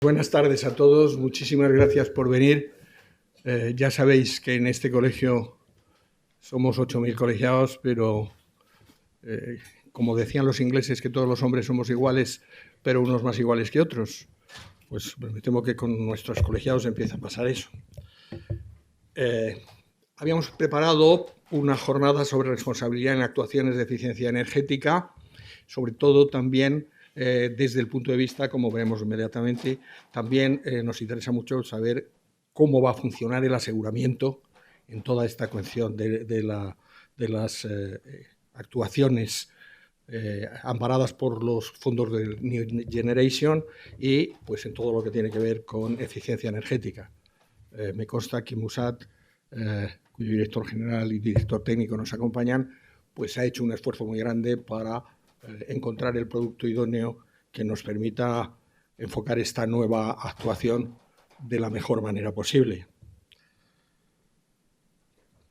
Buenas tardes a todos, muchísimas gracias por venir. Ya sabéis que en este colegio somos 8.000 colegiados, pero como decían los ingleses que todos los hombres somos iguales, pero unos más iguales que otros, pues me temo que con nuestros colegiados empieza a pasar eso. Habíamos preparado una jornada sobre responsabilidad en actuaciones de eficiencia energética, sobre todo también desde el punto de vista, como veremos inmediatamente, también nos interesa mucho saber cómo va a funcionar el aseguramiento en toda esta cuestión de las actuaciones amparadas por los fondos del New Generation y pues en todo lo que tiene que ver con eficiencia energética. Me consta que Musat, cuyo director general y director técnico nos acompañan, pues ha hecho un esfuerzo muy grande para encontrar el producto idóneo que nos permita enfocar esta nueva actuación de la mejor manera posible.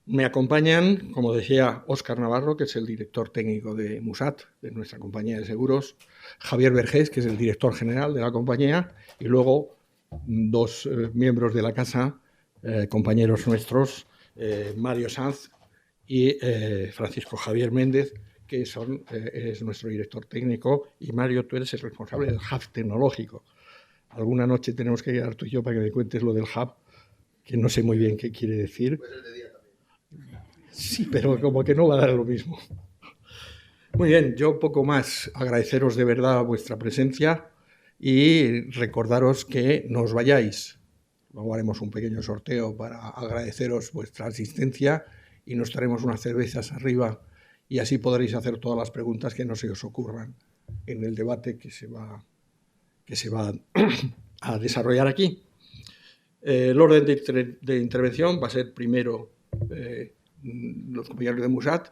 Me acompañan, como decía, Óscar Navarro, que es el director técnico de Musat, de nuestra compañía de seguros, Javier Vergés, que es el director general de la compañía, y luego dos miembros de la casa, compañeros nuestros, Mario Sanz y Francisco Javier Méndez, que es nuestro director técnico, y Mario, tú eres el responsable del hub tecnológico. Alguna noche tenemos que llegar tú y yo para que me cuentes lo del hub, que no sé muy bien qué quiere decir. Puede ser de día también. Sí, pero como que no va a dar lo mismo. Muy bien, yo poco más. Agradeceros de verdad vuestra presencia y recordaros que no os vayáis. Luego haremos un pequeño sorteo para agradeceros vuestra asistencia y nos traeremos unas cervezas arriba y así podréis hacer todas las preguntas que no se os ocurran en el debate que se va a desarrollar aquí. El orden de intervención va a ser primero los compañeros de Musat,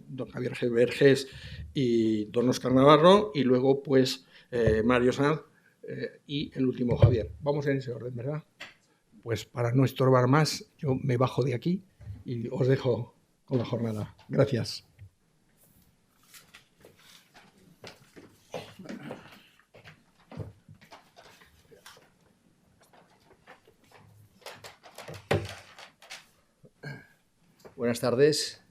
don Javier Vergés y don Óscar Navarro, y luego pues Mario Sanz y el último Javier. Vamos en ese orden, ¿verdad? Pues para no estorbar más, yo me bajo de aquí y os dejo con la jornada. Gracias. Buenas tardes.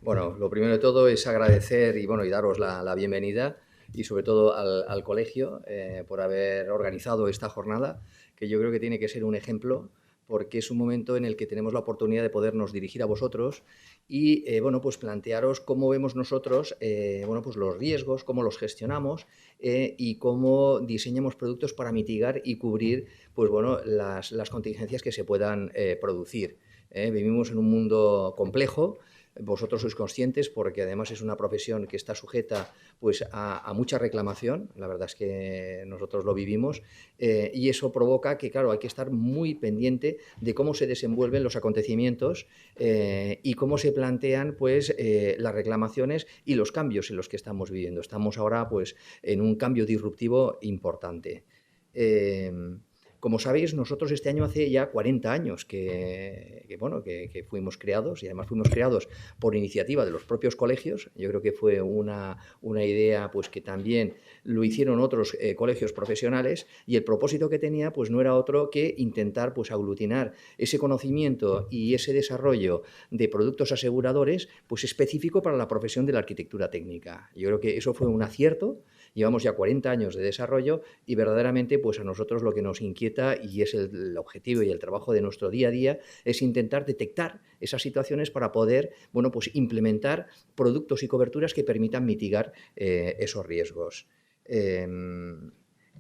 Bueno, lo primero de todo es agradecer y daros la bienvenida y sobre todo al colegio por haber organizado esta jornada, que yo creo que tiene que ser un ejemplo porque es un momento en el que tenemos la oportunidad de podernos dirigir a vosotros y pues plantearos cómo vemos nosotros pues los riesgos, cómo los gestionamos y cómo diseñamos productos para mitigar y cubrir pues las contingencias que se puedan producir. Vivimos en un mundo complejo. Vosotros sois conscientes porque además es una profesión que está sujeta pues, a mucha reclamación, la verdad es que nosotros lo vivimos, y eso provoca que, claro, hay que estar muy pendiente de cómo se desenvuelven los acontecimientos y cómo se plantean pues, las reclamaciones y los cambios en los que estamos viviendo. Estamos ahora pues, en un cambio disruptivo importante. Como sabéis, nosotros este año hace ya 40 años que fuimos creados y además fuimos creados por iniciativa de los propios colegios. Yo creo que fue una idea pues, que también lo hicieron otros colegios profesionales y el propósito que tenía pues, no era otro que intentar pues, aglutinar ese conocimiento y ese desarrollo de productos aseguradores pues, específico para la profesión de la arquitectura técnica. Yo creo que eso fue un acierto. Llevamos ya 40 años de desarrollo y verdaderamente pues a nosotros lo que nos inquieta y es el objetivo y el trabajo de nuestro día a día es intentar detectar esas situaciones para poder pues implementar productos y coberturas que permitan mitigar esos riesgos.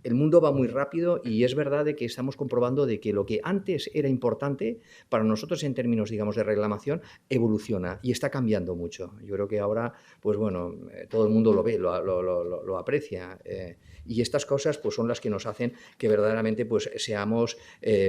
El mundo va muy rápido y es verdad de que estamos comprobando de que lo que antes era importante para nosotros en términos, digamos, de reclamación, evoluciona y está cambiando mucho. Yo creo que ahora, pues todo el mundo lo ve, lo aprecia y estas cosas pues son las que nos hacen que verdaderamente pues seamos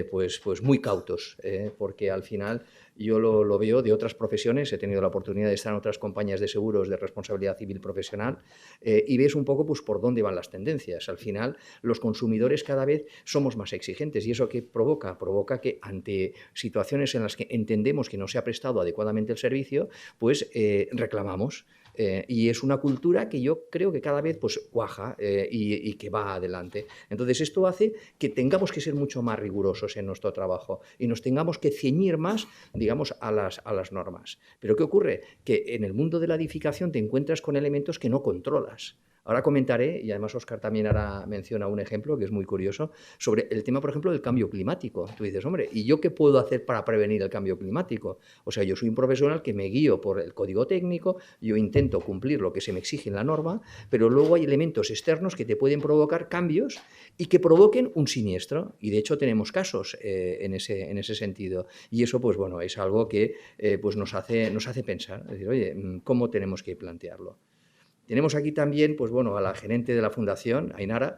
pues muy cautos porque al final yo lo veo de otras profesiones, he tenido la oportunidad de estar en otras compañías de seguros de responsabilidad civil profesional y ves un poco pues por dónde van las tendencias. Al final los consumidores cada vez somos más exigentes y eso que provoca que ante situaciones en las que entendemos que no se ha prestado adecuadamente el servicio, pues reclamamos. Y es una cultura que yo creo que cada vez pues cuaja y que va adelante. Entonces esto hace que tengamos que ser mucho más rigurosos en nuestro trabajo y nos tengamos que ceñir más, digamos, a las normas. Pero ¿qué ocurre? Que en el mundo de la edificación te encuentras con elementos que no controlas. Ahora comentaré, y además Óscar también hará mención a un ejemplo que es muy curioso, sobre el tema, por ejemplo, del cambio climático. Tú dices, hombre, ¿y yo qué puedo hacer para prevenir el cambio climático? O sea, yo soy un profesional que me guío por el código técnico, yo intento cumplir lo que se me exige en la norma, pero luego hay elementos externos que te pueden provocar cambios y que provoquen un siniestro. Y de hecho tenemos casos en ese sentido. Y eso, pues bueno, es algo que pues nos hace pensar, es decir, oye, ¿cómo tenemos que plantearlo? Tenemos aquí también, pues bueno, a la gerente de la Fundación, Ainara,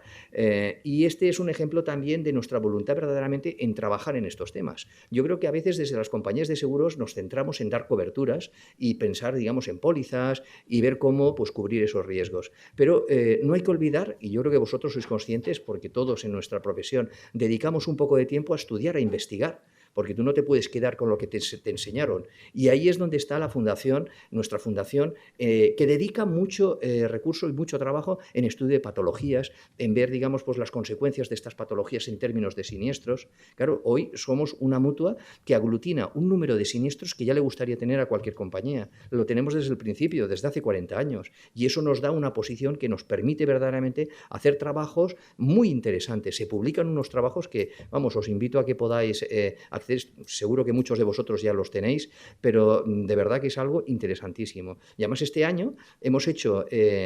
y este es un ejemplo también de nuestra voluntad verdaderamente en trabajar en estos temas. Yo creo que a veces desde las compañías de seguros nos centramos en dar coberturas y pensar, digamos, en pólizas y ver cómo pues, cubrir esos riesgos. Pero no hay que olvidar, y yo creo que vosotros sois conscientes, porque todos en nuestra profesión dedicamos un poco de tiempo a estudiar, a investigar, porque tú no te puedes quedar con lo que te enseñaron. Y ahí es donde está la fundación, nuestra fundación, que dedica mucho recurso y mucho trabajo en estudio de patologías, en ver, digamos, pues las consecuencias de estas patologías en términos de siniestros. Claro, hoy somos una mutua que aglutina un número de siniestros que ya le gustaría tener a cualquier compañía. Lo tenemos desde el principio, desde hace 40 años. Y eso nos da una posición que nos permite verdaderamente hacer trabajos muy interesantes. Se publican unos trabajos que, vamos, os invito a que podáis acceder. Seguro que muchos de vosotros ya los tenéis, pero de verdad que es algo interesantísimo. Y además este año hemos hecho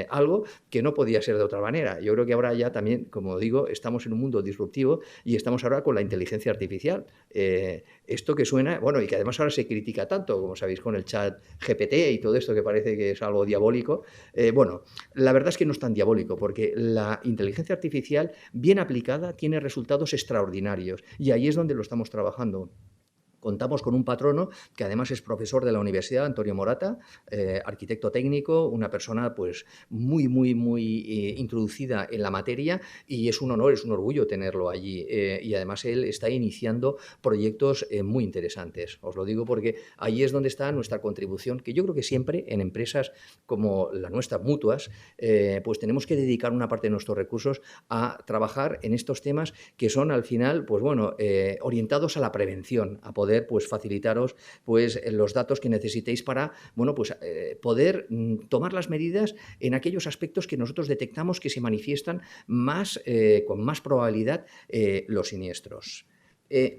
algo que no podía ser de otra manera. Yo creo que ahora ya también, como digo, estamos en un mundo disruptivo y estamos ahora con la inteligencia artificial. Esto que suena, bueno, y que además ahora se critica tanto, como sabéis, con el chat GPT y todo esto que parece que es algo diabólico. Bueno, la verdad es que no es tan diabólico, porque la inteligencia artificial, bien aplicada, tiene resultados extraordinarios y ahí es donde lo estamos trabajando. Contamos con un patrono que además es profesor de la universidad, Antonio Morata, arquitecto técnico, una persona pues muy introducida en la materia y es un honor, es un orgullo tenerlo allí. Y además él está iniciando proyectos muy interesantes. Os lo digo porque ahí es donde está nuestra contribución, que yo creo que siempre en empresas como la nuestra, mutuas, pues tenemos que dedicar una parte de nuestros recursos a trabajar en estos temas que son al final, pues bueno, orientados a la prevención, a poder pues facilitaros pues los datos que necesitéis para bueno pues poder tomar las medidas en aquellos aspectos que nosotros detectamos que se manifiestan más con más probabilidad los siniestros.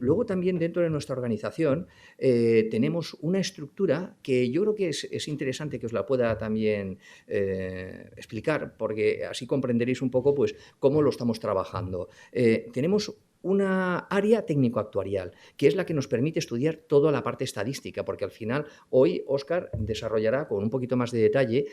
Luego también dentro de nuestra organización tenemos una estructura que yo creo que es interesante que os la pueda también explicar, porque así comprenderéis un poco pues, cómo lo estamos trabajando. Tenemos una área técnico-actuarial, que es la que nos permite estudiar toda la parte estadística, porque al final hoy Óscar desarrollará con un poquito más de detalle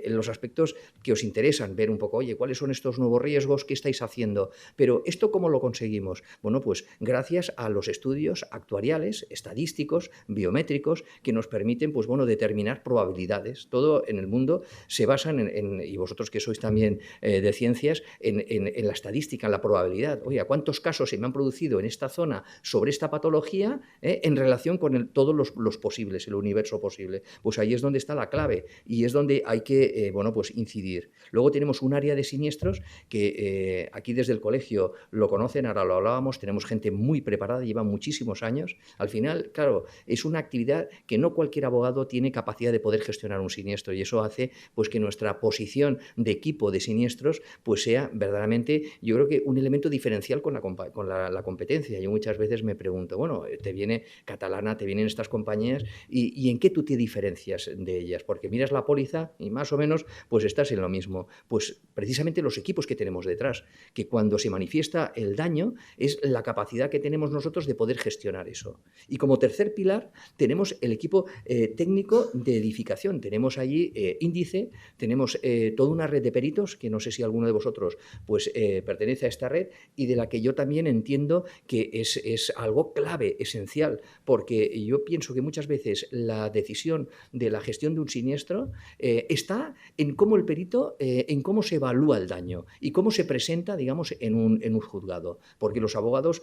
los aspectos que os interesan, ver un poco, oye, ¿cuáles son estos nuevos riesgos que estáis haciendo? Pero ¿esto cómo lo conseguimos? Bueno, pues gracias a los estudios actuariales, estadísticos, biométricos, que nos permiten, pues bueno, determinar probabilidades. Todo en el mundo se basa y vosotros que sois también de ciencias, en la estadística, en la probabilidad. Oye, ¿a cuántos casos se me han producido en esta zona sobre esta patología en relación con todos los posibles, el universo posible? Pues ahí es donde está la clave y es donde hay que bueno, pues incidir. Luego tenemos un área de siniestros que aquí desde el colegio lo conocen, ahora lo hablábamos, tenemos gente muy preparada, lleva muchísimos años. Al final, claro, es una actividad que no cualquier abogado tiene capacidad de poder gestionar un siniestro y eso hace pues que nuestra posición de equipo de siniestros pues sea verdaderamente, yo creo que un elemento diferencial con la competencia. Yo muchas veces me pregunto, bueno, te viene Catalana, te vienen estas compañías y ¿en qué tú te diferencias de ellas? Porque miras la póliza y más o menos pues estás en lo mismo. Pues precisamente los equipos que tenemos detrás, que cuando se manifiesta el daño es la capacidad que tenemos nosotros de poder gestionar eso. Y como tercer pilar tenemos el equipo técnico de edificación. Tenemos allí índice, tenemos toda una red de peritos, que no sé si alguno de vosotros pues pertenece a esta red y de la que yo también también entiendo que es algo clave, esencial, porque yo pienso que muchas veces la decisión de la gestión de un siniestro está en cómo el perito, en cómo se evalúa el daño y cómo se presenta, digamos, en un juzgado, porque los abogados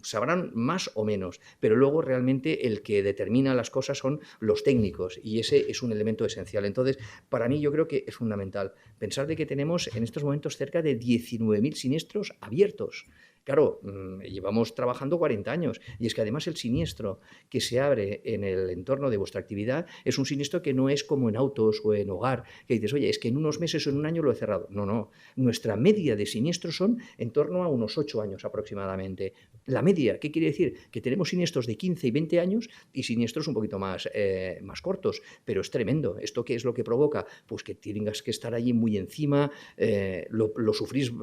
sabrán más o menos, pero luego realmente el que determina las cosas son los técnicos y ese es un elemento esencial. Entonces, para mí yo creo que es fundamental pensar de que tenemos en estos momentos cerca de 19.000 siniestros abiertos. Claro, llevamos trabajando 40 años y es que además el siniestro que se abre en el entorno de vuestra actividad es un siniestro que no es como en autos o en hogar, que dices, oye, es que en unos meses o en un año lo he cerrado. No, no. Nuestra media de siniestros son en torno a unos 8 años aproximadamente. La media, ¿qué quiere decir? Que tenemos siniestros de 15 y 20 años y siniestros un poquito más cortos, pero es tremendo. ¿Esto qué es lo que provoca? Pues que tengas que estar allí muy encima, lo sufrís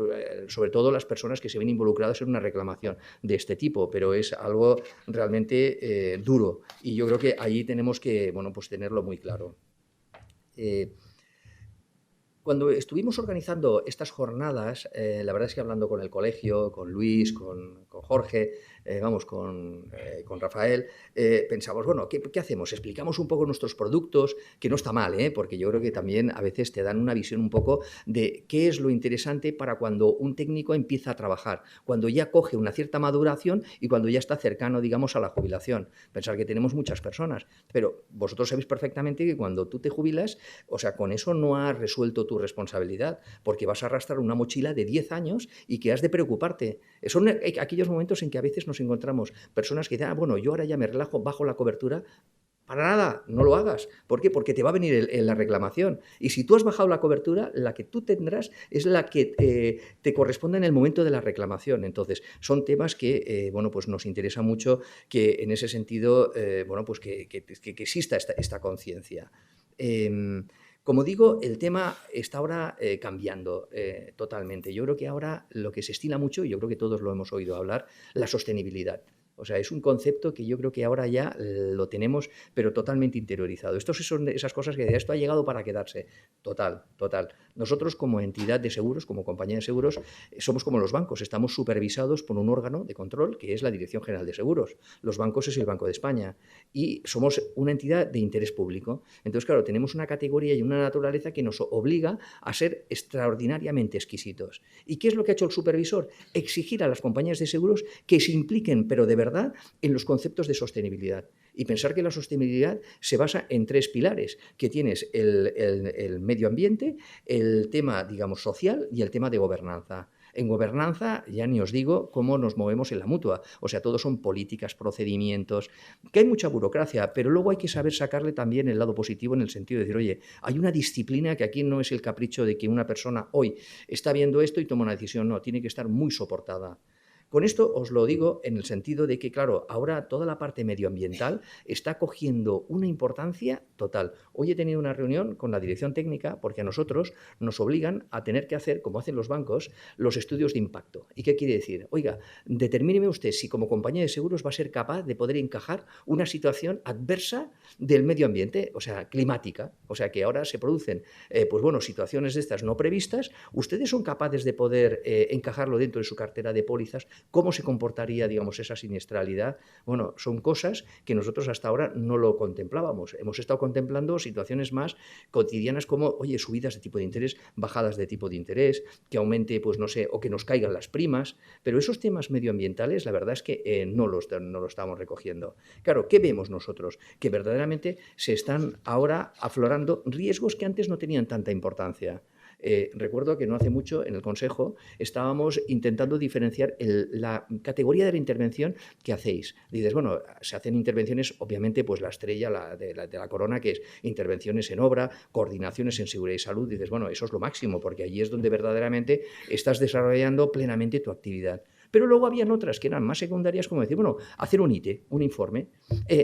sobre todo las personas que se ven involucradas en una reclamación de este tipo, pero es algo realmente duro y yo creo que ahí tenemos que, bueno, pues tenerlo muy claro. Cuando estuvimos organizando estas jornadas, la verdad es que hablando con el colegio, con Luis, con Jorge, con Rafael, pensamos, bueno, ¿qué hacemos? Explicamos un poco nuestros productos, que no está mal, porque yo creo que también a veces te dan una visión un poco de qué es lo interesante para cuando un técnico empieza a trabajar, cuando ya coge una cierta maduración y cuando ya está cercano, digamos, a la jubilación. Pensar que tenemos muchas personas, pero vosotros sabéis perfectamente que cuando tú te jubilas, o sea, con eso no has resuelto tu responsabilidad, porque vas a arrastrar una mochila de 10 años y que has de preocuparte. Son aquellos momentos en que a veces nos encontramos personas que dicen, bueno, yo ahora ya me relajo, bajo la cobertura. Para nada, no lo hagas. ¿Por qué? Porque te va a venir la reclamación. Y si tú has bajado la cobertura, la que tú tendrás es la que te corresponde en el momento de la reclamación. Entonces, son temas que, bueno, pues nos interesa mucho que en ese sentido, bueno, pues que exista esta conciencia. Como digo, el tema está ahora cambiando totalmente. Yo creo que ahora lo que se estila mucho, y yo creo que todos lo hemos oído hablar, la sostenibilidad. O sea, es un concepto que yo creo que ahora ya lo tenemos, pero totalmente interiorizado. Estos son esas cosas que esto ha llegado para quedarse. Total, total. Nosotros como entidad de seguros, como compañía de seguros, somos como los bancos. Estamos supervisados por un órgano de control que es la Dirección General de Seguros. Los bancos es el Banco de España y somos una entidad de interés público. Entonces, claro, tenemos una categoría y una naturaleza que nos obliga a ser extraordinariamente exquisitos. ¿Y qué es lo que ha hecho el supervisor? Exigir a las compañías de seguros que se impliquen, pero de verdad, en los conceptos de sostenibilidad. Y pensar que la sostenibilidad se basa en 3 pilares, que tienes el medio ambiente, el tema, digamos, social y el tema de gobernanza. En gobernanza, ya ni os digo cómo nos movemos en la mutua. O sea, todo son políticas, procedimientos, que hay mucha burocracia, pero luego hay que saber sacarle también el lado positivo en el sentido de decir, oye, hay una disciplina que aquí no es el capricho de que una persona hoy está viendo esto y toma una decisión, no, tiene que estar muy soportada. Con esto os lo digo en el sentido de que, claro, ahora toda la parte medioambiental está cogiendo una importancia total. Hoy he tenido una reunión con la dirección técnica porque a nosotros nos obligan a tener que hacer, como hacen los bancos, los estudios de impacto. ¿Y qué quiere decir? Oiga, determíneme usted si como compañía de seguros va a ser capaz de poder encajar una situación adversa del medio ambiente, o sea, climática. O sea, que ahora se producen, pues bueno, situaciones de estas no previstas. ¿Ustedes son capaces de poder encajarlo dentro de su cartera de pólizas? ¿Cómo se comportaría, digamos, esa siniestralidad? Bueno, son cosas que nosotros hasta ahora no lo contemplábamos. Hemos estado contemplando situaciones más cotidianas como, oye, subidas de tipo de interés, bajadas de tipo de interés, que aumente, pues no sé, o que nos caigan las primas, pero esos temas medioambientales, la verdad es que no lo estamos recogiendo. Claro, ¿qué vemos nosotros? Que verdaderamente se están ahora aflorando riesgos que antes no tenían tanta importancia. Recuerdo que no hace mucho en el Consejo estábamos intentando diferenciar la categoría de la intervención que hacéis. Dices, bueno, se hacen intervenciones, obviamente, pues la estrella de la corona, que es intervenciones en obra, coordinaciones en seguridad y salud. Dices, bueno, eso es lo máximo, porque allí es donde verdaderamente estás desarrollando plenamente tu actividad. Pero luego habían otras que eran más secundarias, como decir, bueno, hacer un ITE, un informe,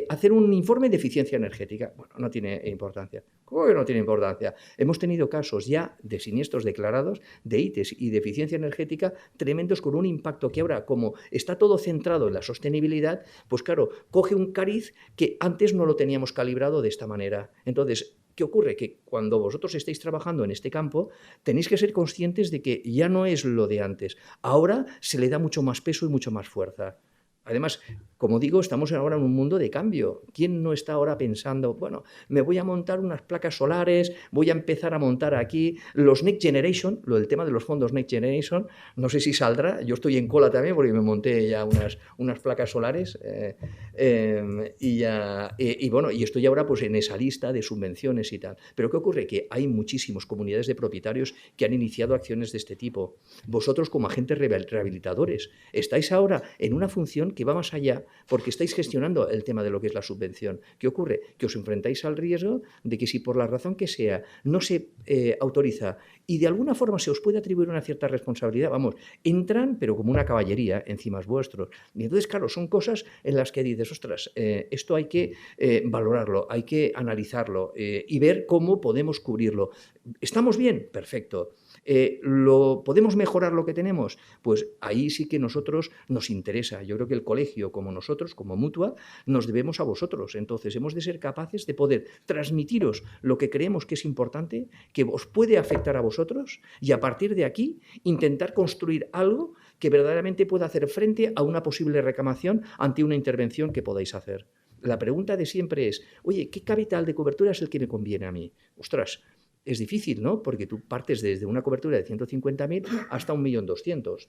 hacer un informe de eficiencia energética. Bueno, no tiene importancia. ¿Cómo que no tiene importancia? Hemos tenido casos ya de siniestros declarados, de ITES y de eficiencia energética tremendos con un impacto que ahora, como está todo centrado en la sostenibilidad, pues claro, coge un cariz que antes no lo teníamos calibrado de esta manera. Entonces, ¿Qué ocurre? Que cuando vosotros estáis trabajando en este campo, tenéis que ser conscientes de que ya no es lo de antes. Ahora se le da mucho más peso y mucho más fuerza. Además, como digo, estamos ahora en un mundo de cambio. ¿Quién no está ahora pensando, bueno, me voy a montar unas placas solares, voy a empezar a montar aquí los Next Generation, el tema de los fondos Next Generation, no sé si saldrá, yo estoy en cola también porque me monté ya unas placas solares bueno, y estoy ahora pues en esa lista de subvenciones y tal. Pero ¿qué ocurre? Que hay muchísimas comunidades de propietarios que han iniciado acciones de este tipo. Vosotros como agentes rehabilitadores estáis ahora en una función que va más allá porque estáis gestionando el tema de lo que es la subvención. ¿Qué ocurre? Que os enfrentáis al riesgo de que si por la razón que sea no se autoriza y de alguna forma se os puede atribuir una cierta responsabilidad, vamos, entran pero como una caballería encima vuestros. Y entonces, claro, son cosas en las que dices, ostras, esto hay que valorarlo, hay que analizarlo y ver cómo podemos cubrirlo. ¿Estamos bien? Perfecto. ¿Podemos mejorar lo que tenemos? Pues ahí sí que nosotros nos interesa. Yo creo que el colegio, como nosotros, como Mutua, nos debemos a vosotros. Entonces hemos de ser capaces de poder transmitiros lo que creemos que es importante, que os puede afectar a vosotros y a partir de aquí intentar construir algo que verdaderamente pueda hacer frente a una posible reclamación ante una intervención que podáis hacer. La pregunta de siempre es, oye, ¿qué capital de cobertura es el que me conviene a mí? Ostras, es difícil, ¿no? Porque tú partes desde una cobertura de 150.000 hasta 1.200.000.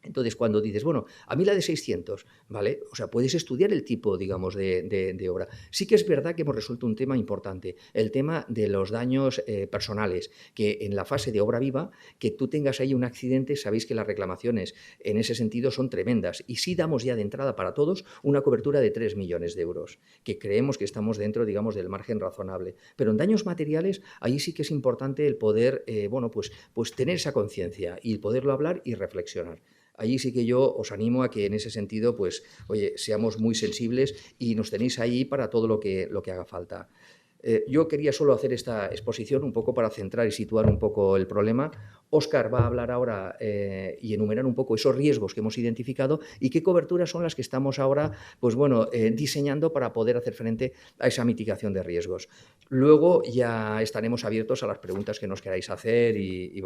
Entonces, cuando dices, bueno, a mí la de 600, ¿vale? O sea, puedes estudiar el tipo, digamos, de obra. Sí que es verdad que hemos resuelto un tema importante, el tema de los daños personales, que en la fase de obra viva, que tú tengas ahí un accidente, sabéis que las reclamaciones en ese sentido son tremendas. Y sí damos ya de entrada para todos una cobertura de 3 millones de euros, que creemos que estamos dentro, digamos, del margen razonable. Pero en daños materiales, ahí sí que es importante el poder, bueno, pues tener esa conciencia y poderlo hablar y reflexionar. Allí sí que yo os animo a que en ese sentido, pues, oye, seamos muy sensibles y nos tenéis ahí para todo lo que haga falta. Yo quería solo hacer esta exposición un poco para centrar y situar un poco el problema. Óscar va a hablar ahora y enumerar un poco esos riesgos que hemos identificado y qué coberturas son las que estamos ahora, pues bueno, diseñando para poder hacer frente a esa mitigación de riesgos. Luego ya estaremos abiertos a las preguntas que nos queráis hacer y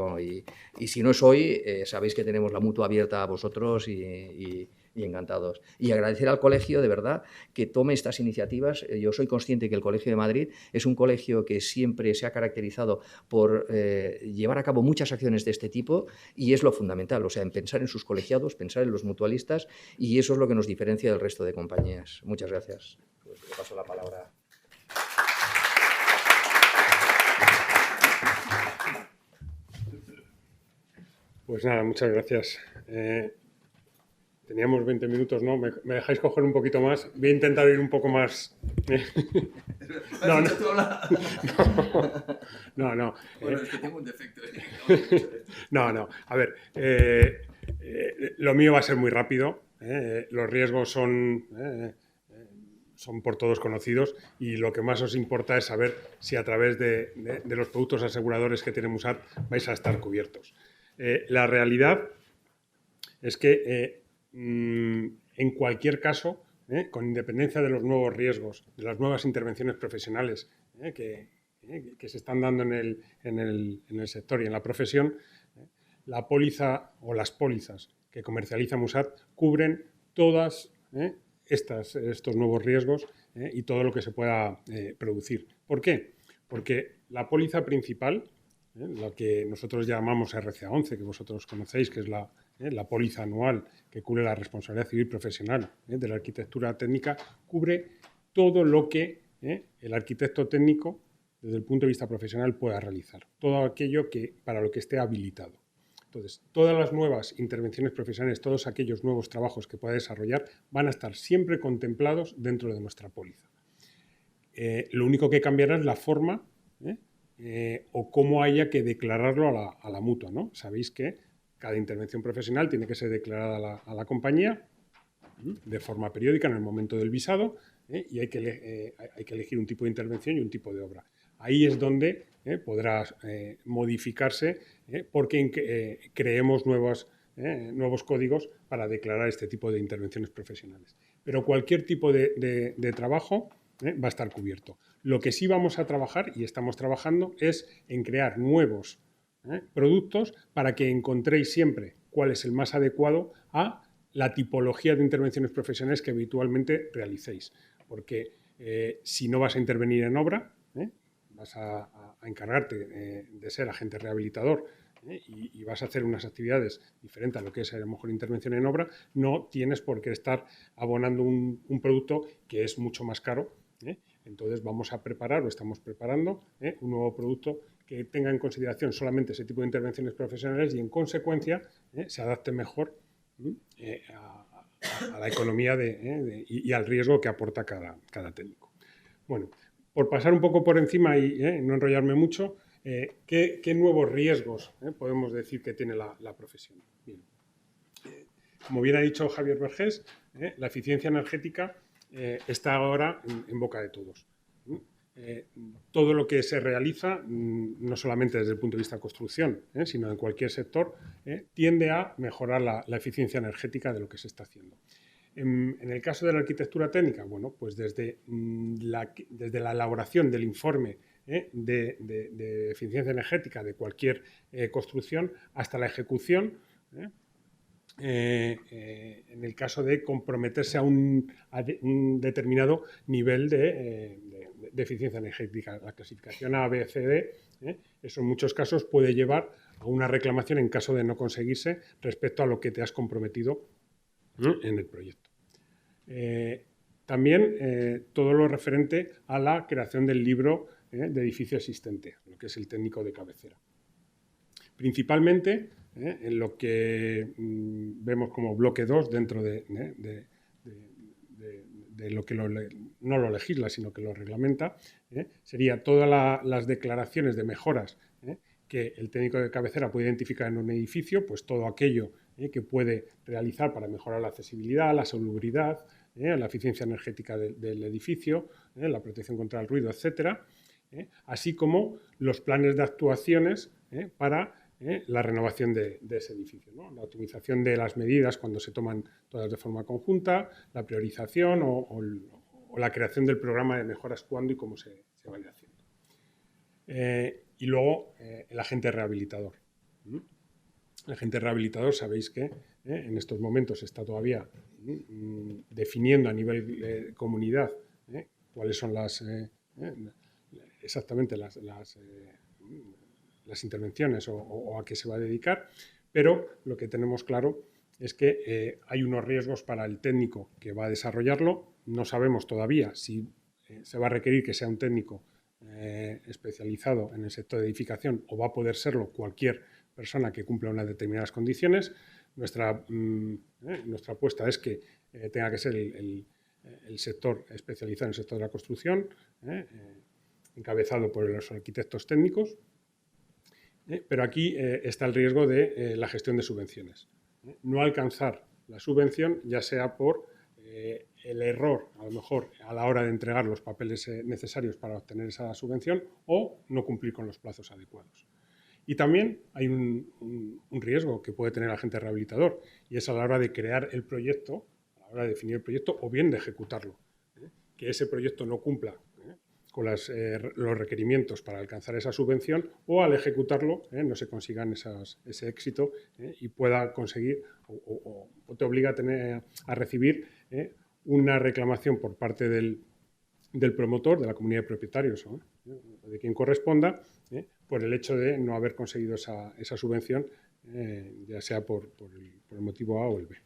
si no es hoy, sabéis que tenemos la Mutua abierta a vosotros y encantados. Y agradecer al colegio, de verdad, que tome estas iniciativas. Yo soy consciente que el Colegio de Madrid es un colegio que siempre se ha caracterizado por llevar a cabo muchas acciones de este tipo y es lo fundamental, o sea, en pensar en sus colegiados, pensar en los mutualistas y eso es lo que nos diferencia del resto de compañías. Muchas gracias. Pues le paso la palabra. Pues nada, muchas gracias. Teníamos 20 minutos, ¿no? ¿Me dejáis coger un poquito más? Voy a intentar ir un poco más... No. Bueno, es que tengo un defecto. No. A ver, lo mío va a ser muy rápido. Los riesgos son por todos conocidos y lo que más os importa es saber si a través de los productos aseguradores que tiene Musat vais a estar cubiertos. La realidad es que en cualquier caso, con independencia de los nuevos riesgos, de las nuevas intervenciones profesionales que se están dando en el sector y en la profesión, la póliza o las pólizas que comercializa Musat cubren todas estos nuevos riesgos y todo lo que se pueda producir. ¿Por qué? Porque la póliza principal, lo que nosotros llamamos RCA11, que vosotros conocéis, que es la póliza anual que cubre la responsabilidad civil profesional de la arquitectura técnica, cubre todo lo que el arquitecto técnico, desde el punto de vista profesional, pueda realizar. Todo aquello para lo que esté habilitado. Entonces, todas las nuevas intervenciones profesionales, todos aquellos nuevos trabajos que pueda desarrollar, van a estar siempre contemplados dentro de nuestra póliza. Lo único que cambiará es la forma o cómo haya que declararlo a la mutua, ¿no? Sabéis que cada intervención profesional tiene que ser declarada a la compañía de forma periódica en el momento del visado y hay que elegir un tipo de intervención y un tipo de obra. Ahí es donde podrá modificarse porque creemos nuevos códigos para declarar este tipo de intervenciones profesionales. Pero cualquier tipo de trabajo va a estar cubierto. Lo que sí vamos a trabajar, y estamos trabajando, es en crear nuevos productos para que encontréis siempre cuál es el más adecuado a la tipología de intervenciones profesionales que habitualmente realicéis. Porque si no vas a intervenir en obra, vas a encargarte de ser agente rehabilitador y vas a hacer unas actividades diferentes a lo que es a lo mejor intervención en obra, no tienes por qué estar abonando un producto que es mucho más caro. Entonces vamos a preparar o estamos preparando un nuevo producto que tenga en consideración solamente ese tipo de intervenciones profesionales y en consecuencia se adapte mejor a la economía y al riesgo que aporta cada técnico. Bueno, por pasar un poco por encima y no enrollarme mucho, ¿qué nuevos riesgos podemos decir que tiene la profesión? Bien. Como bien ha dicho Javier Vergés, la eficiencia energética está ahora en boca de todos. Todo lo que se realiza, no solamente desde el punto de vista de construcción, sino en cualquier sector, tiende a mejorar la eficiencia energética de lo que se está haciendo. En el caso de la arquitectura técnica, bueno, pues desde la elaboración del informe de eficiencia energética de cualquier construcción hasta la ejecución, en el caso de comprometerse a un determinado nivel de eficiencia energética. La clasificación A, B, C, D, eso en muchos casos puede llevar a una reclamación en caso de no conseguirse respecto a lo que te has comprometido en el proyecto. También todo lo referente a la creación del libro de edificio existente, lo que es el técnico de cabecera. Principalmente en lo que vemos como bloque 2 dentro de lo que no lo legisla, sino que lo reglamenta, sería todas las declaraciones de mejoras que el técnico de cabecera puede identificar en un edificio, pues todo aquello que puede realizar para mejorar la accesibilidad, la salubridad, la eficiencia energética del edificio, la protección contra el ruido, etcétera, así como los planes de actuaciones para la renovación de ese edificio, ¿no? La optimización de las medidas cuando se toman todas de forma conjunta, la priorización o la creación del programa de mejoras cuándo y cómo se vaya haciendo. Y luego el agente rehabilitador. El agente rehabilitador, sabéis que en estos momentos está todavía definiendo a nivel comunidad cuáles son exactamente las intervenciones o a qué se va a dedicar, pero lo que tenemos claro es que hay unos riesgos para el técnico que va a desarrollarlo. No sabemos todavía si se va a requerir que sea un técnico especializado en el sector de edificación o va a poder serlo cualquier persona que cumpla unas determinadas condiciones. Nuestra apuesta es que tenga que ser el sector especializado en el sector de la construcción, encabezado por los arquitectos técnicos, pero aquí está el riesgo de la gestión de subvenciones. No alcanzar la subvención, ya sea por el error, a lo mejor, a la hora de entregar los papeles necesarios para obtener esa subvención o no cumplir con los plazos adecuados. Y también hay un riesgo que puede tener el agente rehabilitador, y es a la hora de crear el proyecto, a la hora de definir el proyecto o bien de ejecutarlo. Que ese proyecto no cumpla con los requerimientos para alcanzar esa subvención o al ejecutarlo no se consigan ese éxito y pueda conseguir o te obliga a recibir una reclamación por parte del promotor, de la comunidad de propietarios o de quien corresponda, por el hecho de no haber conseguido esa subvención, ya sea por el motivo A o el B.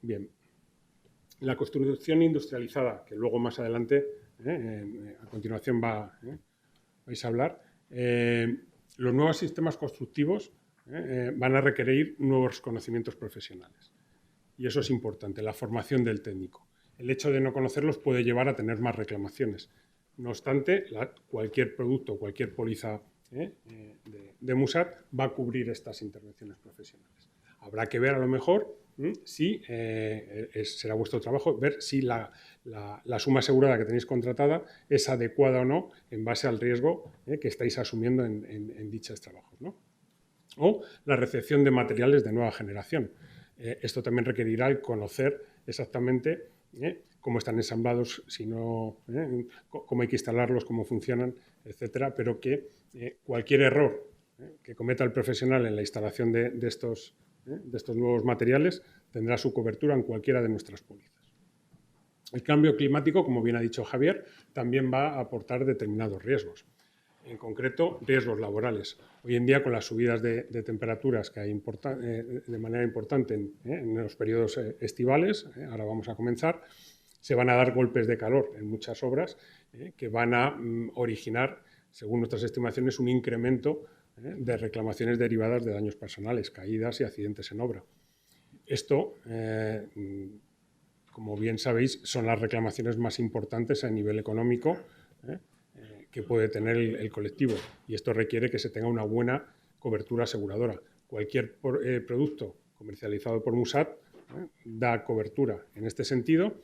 Bien. La construcción industrializada, que luego más adelante, a continuación vais a hablar, los nuevos sistemas constructivos van a requerir nuevos conocimientos profesionales. Y eso es importante, la formación del técnico. El hecho de no conocerlos puede llevar a tener más reclamaciones. No obstante, cualquier producto, cualquier póliza de MUSAT va a cubrir estas intervenciones profesionales. Habrá que ver a lo mejor si será vuestro trabajo ver si la suma asegurada que tenéis contratada es adecuada o no en base al riesgo que estáis asumiendo en dichos trabajos, ¿no? O la recepción de materiales de nueva generación. Esto también requerirá el conocer exactamente cómo están ensamblados, si no, cómo hay que instalarlos, cómo funcionan, etcétera, pero que cualquier error que cometa el profesional en la instalación de estos nuevos materiales tendrá su cobertura en cualquiera de nuestras pólizas. El cambio climático, como bien ha dicho Javier, también va a aportar determinados riesgos. En concreto, riesgos laborales. Hoy en día, con las subidas de temperaturas que hay de manera importante en los periodos estivales, ahora vamos a comenzar, se van a dar golpes de calor en muchas obras que van a originar, según nuestras estimaciones, un incremento de reclamaciones derivadas de daños personales, caídas y accidentes en obra. Esto, como bien sabéis, son las reclamaciones más importantes a nivel económico que puede tener el colectivo, y esto requiere que se tenga una buena cobertura aseguradora. Cualquier producto comercializado por Musat da cobertura en este sentido,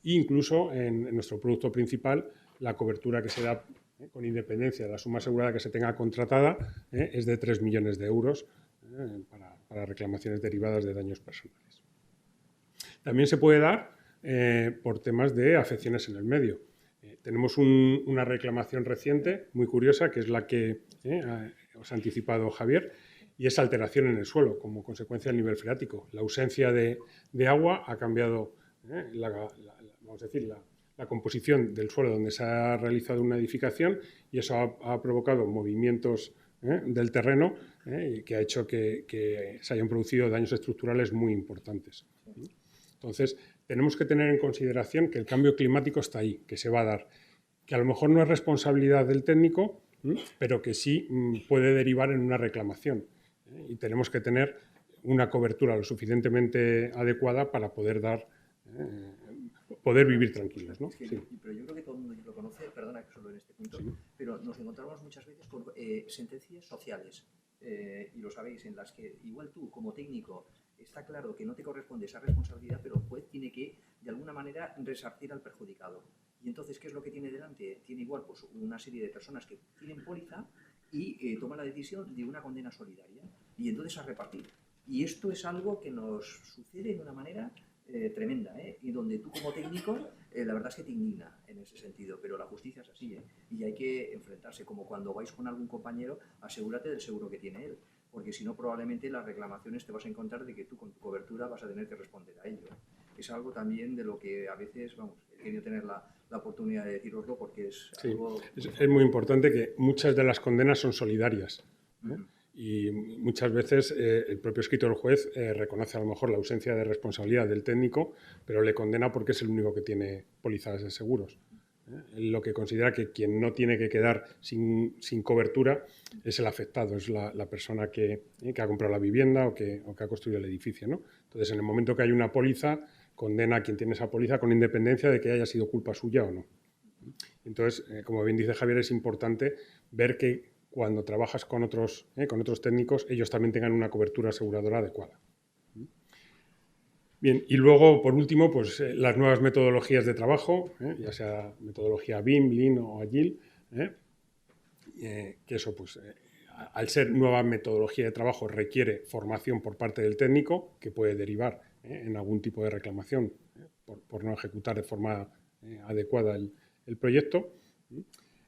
e incluso en nuestro producto principal la cobertura que se da con independencia de la suma asegurada que se tenga contratada es de 3 millones de euros para reclamaciones derivadas de daños personales. También se puede dar por temas de afecciones en el medio. Tenemos una reclamación reciente, muy curiosa, que es la que os ha anticipado Javier, y es alteración en el suelo como consecuencia del nivel freático. La ausencia de agua ha cambiado la composición del suelo donde se ha realizado una edificación, y eso ha provocado movimientos del terreno que ha hecho que se hayan producido daños estructurales muy importantes. Entonces, tenemos que tener en consideración que el cambio climático está ahí, que se va a dar, que a lo mejor no es responsabilidad del técnico, pero que sí puede derivar en una reclamación. Y tenemos que tener una cobertura lo suficientemente adecuada para poder poder vivir tranquilos, ¿no? Es que, sí. Pero yo creo que todo el mundo lo conoce, perdona que solo en este punto, sí, pero nos encontramos muchas veces con sentencias sociales, y lo sabéis, en las que igual tú como técnico está claro que no te corresponde esa responsabilidad, pero el juez tiene que, de alguna manera, resarcir al perjudicado. Y entonces, ¿qué es lo que tiene delante? Tiene igual pues, una serie de personas que tienen póliza y toman la decisión de una condena solidaria. Y entonces a repartir. Y esto es algo que nos sucede de una manera tremenda, y donde tú como técnico, la verdad es que te indigna en ese sentido, pero la justicia es así, y hay que enfrentarse. Como cuando vais con algún compañero, asegúrate del seguro que tiene él, porque si no probablemente las reclamaciones te vas a encontrar de que tú con tu cobertura vas a tener que responder a ello. Es algo también de lo que a veces, vamos, he querido tener la oportunidad de deciroslo porque es algo... Es muy importante que muchas de las condenas son solidarias, y muchas veces el propio escrito del juez reconoce a lo mejor la ausencia de responsabilidad del técnico, pero le condena porque es el único que tiene pólizas de seguros. Él lo que considera que quien no tiene que quedar sin cobertura es el afectado, es la persona que ha comprado la vivienda o que ha construido el edificio, ¿no? Entonces, en el momento que hay una póliza, condena a quien tiene esa póliza con independencia de que haya sido culpa suya o no. Entonces, como bien dice Javier, es importante ver que cuando trabajas con otros técnicos, ellos también tengan una cobertura aseguradora adecuada. Bien, y luego, por último, pues las nuevas metodologías de trabajo, ya sea metodología BIM, Lean o Agile, que eso, pues, al ser nueva metodología de trabajo, requiere formación por parte del técnico, que puede derivar en algún tipo de reclamación por no ejecutar de forma adecuada el proyecto,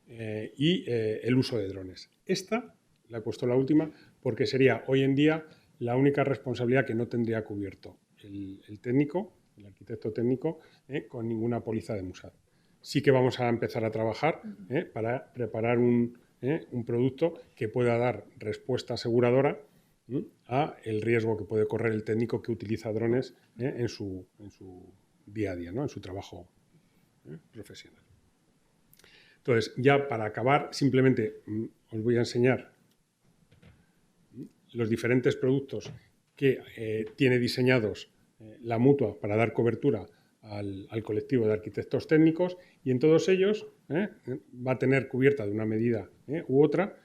y el uso de drones. Esta la he puesto la última porque sería hoy en día la única responsabilidad que no tendría cubierto el técnico, el arquitecto técnico, con ninguna póliza de Musat. Sí que vamos a empezar a trabajar para preparar un producto que pueda dar respuesta aseguradora a el riesgo que puede correr el técnico que utiliza drones en su día a día, ¿no? En su trabajo profesional. Entonces, ya para acabar, simplemente os voy a enseñar los diferentes productos que tiene diseñados la Mutua para dar cobertura al colectivo de arquitectos técnicos, y en todos ellos va a tener cubierta de una medida u otra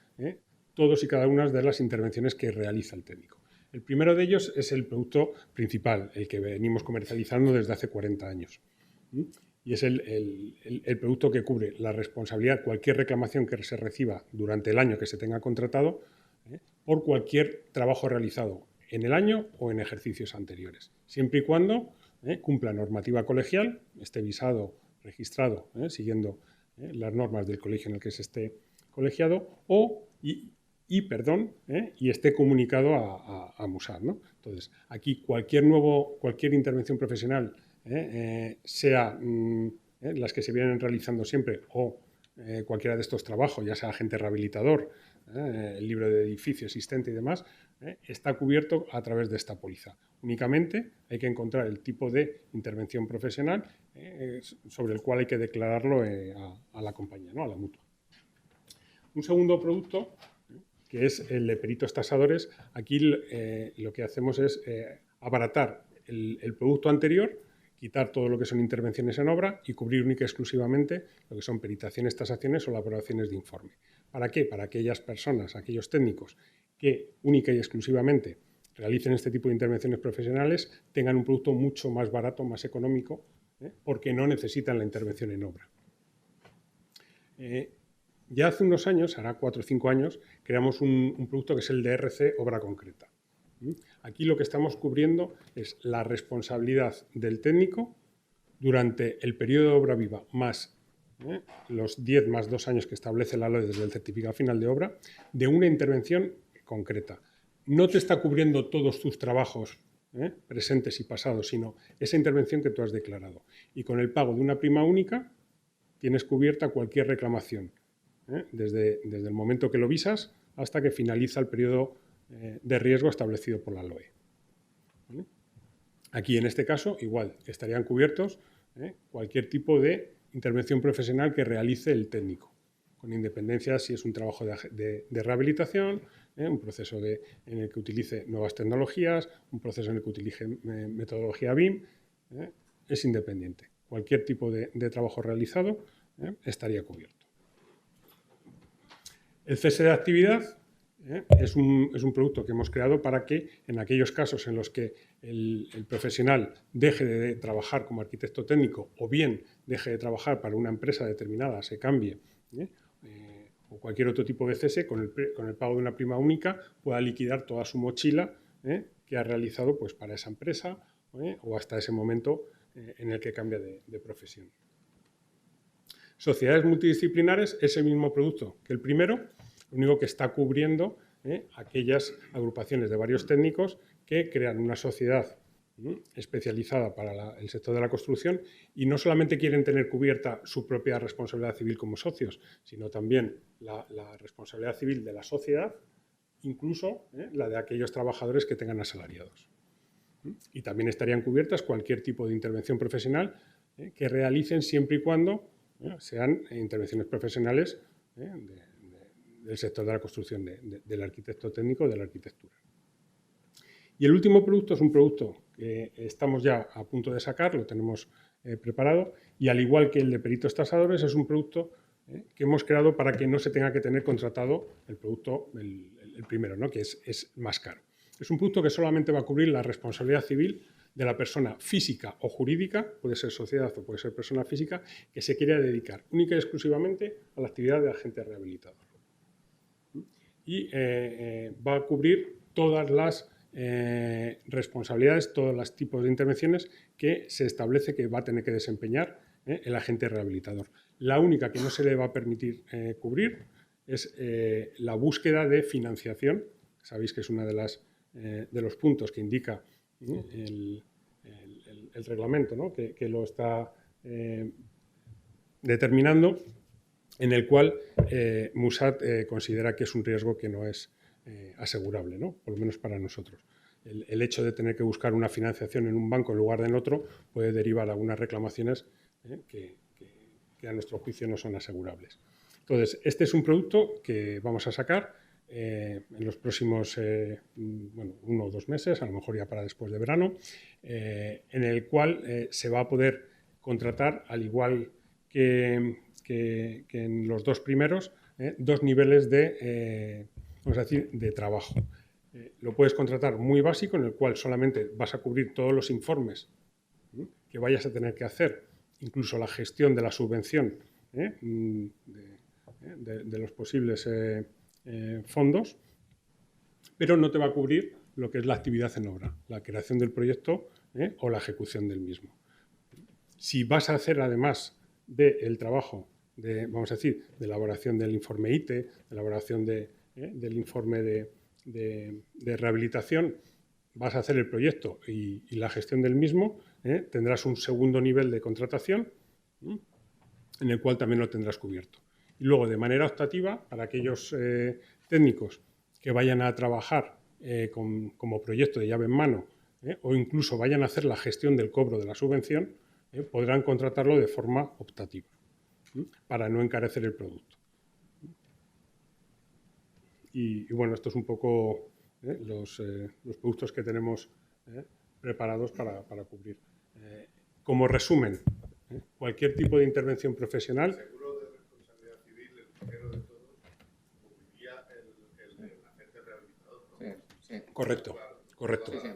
todos y cada una de las intervenciones que realiza el técnico. El primero de ellos es el producto principal, el que venimos comercializando desde hace 40 años. Y es el producto que cubre la responsabilidad, cualquier reclamación que se reciba durante el año que se tenga contratado, por cualquier trabajo realizado en el año o en ejercicios anteriores, siempre y cuando cumpla normativa colegial, esté visado, registrado, siguiendo las normas del colegio en el que se esté colegiado, y esté comunicado a Musart, ¿no? Entonces, aquí cualquier intervención profesional, sea las que se vienen realizando siempre o cualquiera de estos trabajos, ya sea agente rehabilitador, el libro de edificio existente y demás, está cubierto a través de esta póliza. Únicamente hay que encontrar el tipo de intervención profesional sobre el cual hay que declararlo a la compañía, ¿no? A la mutua. Un segundo producto, que es el de peritos tasadores. Aquí lo que hacemos es abaratar el producto anterior, quitar todo lo que son intervenciones en obra y cubrir única y exclusivamente lo que son peritaciones, tasaciones o elaboraciones de informe. ¿Para qué? Para aquellas personas, aquellos técnicos que única y exclusivamente realicen este tipo de intervenciones profesionales tengan un producto mucho más barato, más económico, porque no necesitan la intervención en obra. Ya hace unos años, hará 4 o 5 años, creamos un producto que es el DRC Obra Concreta. Aquí lo que estamos cubriendo es la responsabilidad del técnico durante el periodo de obra viva más los 10 más 2 años que establece la ley desde el certificado final de obra, de una intervención concreta. No te está cubriendo todos tus trabajos presentes y pasados, sino esa intervención que tú has declarado. Y con el pago de una prima única tienes cubierta cualquier reclamación, desde el momento que lo visas hasta que finaliza el periodo de riesgo establecido por la LOE. ¿Vale? Aquí, en este caso, igual, estarían cubiertos cualquier tipo de intervención profesional que realice el técnico, con independencia si es un trabajo de rehabilitación, un proceso en el que utilice nuevas tecnologías, un proceso en el que utilice metodología BIM, es independiente. Cualquier tipo de trabajo realizado estaría cubierto. El cese de actividad es un producto que hemos creado para que en aquellos casos en los que el profesional deje de trabajar como arquitecto técnico o bien deje de trabajar para una empresa determinada, se cambie, o cualquier otro tipo de cese, con el pago de una prima única pueda liquidar toda su mochila que ha realizado pues, para esa empresa o hasta ese momento en el que cambia de profesión. Sociedades multidisciplinares, ese mismo producto que el primero, lo único que está cubriendo aquellas agrupaciones de varios técnicos que crean una sociedad especializada para el sector de la construcción y no solamente quieren tener cubierta su propia responsabilidad civil como socios, sino también la responsabilidad civil de la sociedad, incluso la de aquellos trabajadores que tengan asalariados. Y también estarían cubiertas cualquier tipo de intervención profesional que realicen siempre y cuando sean intervenciones profesionales del sector de la construcción, del arquitecto técnico, de la arquitectura. Y el último producto es un producto que estamos ya a punto de sacar, lo tenemos preparado, y al igual que el de peritos tasadores, es un producto que hemos creado para que no se tenga que tener contratado el producto, el primero, ¿no? Que es más caro. Es un producto que solamente va a cubrir la responsabilidad civil de la persona física o jurídica, puede ser sociedad o puede ser persona física, que se quiera dedicar única y exclusivamente a la actividad de agente rehabilitador. Y va a cubrir todas las responsabilidades, todos los tipos de intervenciones que se establece que va a tener que desempeñar el agente rehabilitador. La única que no se le va a permitir cubrir es la búsqueda de financiación. Sabéis que es uno de los puntos que indica el reglamento, ¿no? que lo está determinando, en el cual Musart considera que es un riesgo que no es asegurable, ¿no? Por lo menos para nosotros. El hecho de tener que buscar una financiación en un banco en lugar de en otro puede derivar a algunas reclamaciones que a nuestro juicio no son asegurables. Entonces, este es un producto que vamos a sacar en los próximos 1 o 2 meses, a lo mejor ya para después de verano, en el cual se va a poder contratar, al igual que en los 2 primeros, 2 niveles vamos a decir, de trabajo. Lo puedes contratar muy básico, en el cual solamente vas a cubrir todos los informes que vayas a tener que hacer, incluso la gestión de la subvención de los posibles fondos, pero no te va a cubrir lo que es la actividad en obra, la creación del proyecto o la ejecución del mismo. Si vas a hacer, además del trabajo de, vamos a decir, de elaboración del informe ITE, de elaboración del informe de rehabilitación, vas a hacer el proyecto y la gestión del mismo, tendrás un segundo nivel de contratación en el cual también lo tendrás cubierto. Y luego, de manera optativa, para aquellos técnicos que vayan a trabajar como proyecto de llave en mano o incluso vayan a hacer la gestión del cobro de la subvención, podrán contratarlo de forma optativa para no encarecer el producto. Y bueno, esto es un poco los productos que tenemos preparados para cubrir. Como resumen, cualquier tipo de intervención profesional. El seguro de responsabilidad civil, el primero de todos, cubriría el agente rehabilitador, ¿no? Sí. Correcto, correcto. Sí.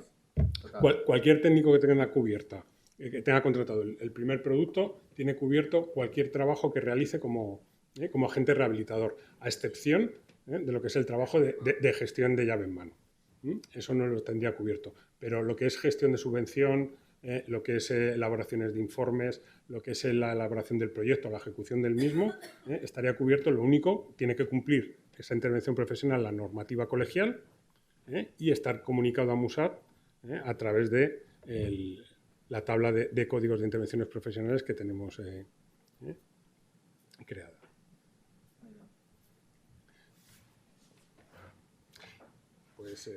Cualquier técnico que tenga cubierta, que tenga contratado el primer producto, tiene cubierto cualquier trabajo que realice como agente rehabilitador, a excepción de lo que es el trabajo de gestión de llave en mano. Eso no lo tendría cubierto. Pero lo que es gestión de subvención, lo que es elaboraciones de informes, lo que es la elaboración del proyecto, la ejecución del mismo, estaría cubierto. Lo único, tiene que cumplir esa intervención profesional la normativa colegial y estar comunicado a MUSAT a través de la tabla de códigos de intervenciones profesionales que tenemos creada. Pues,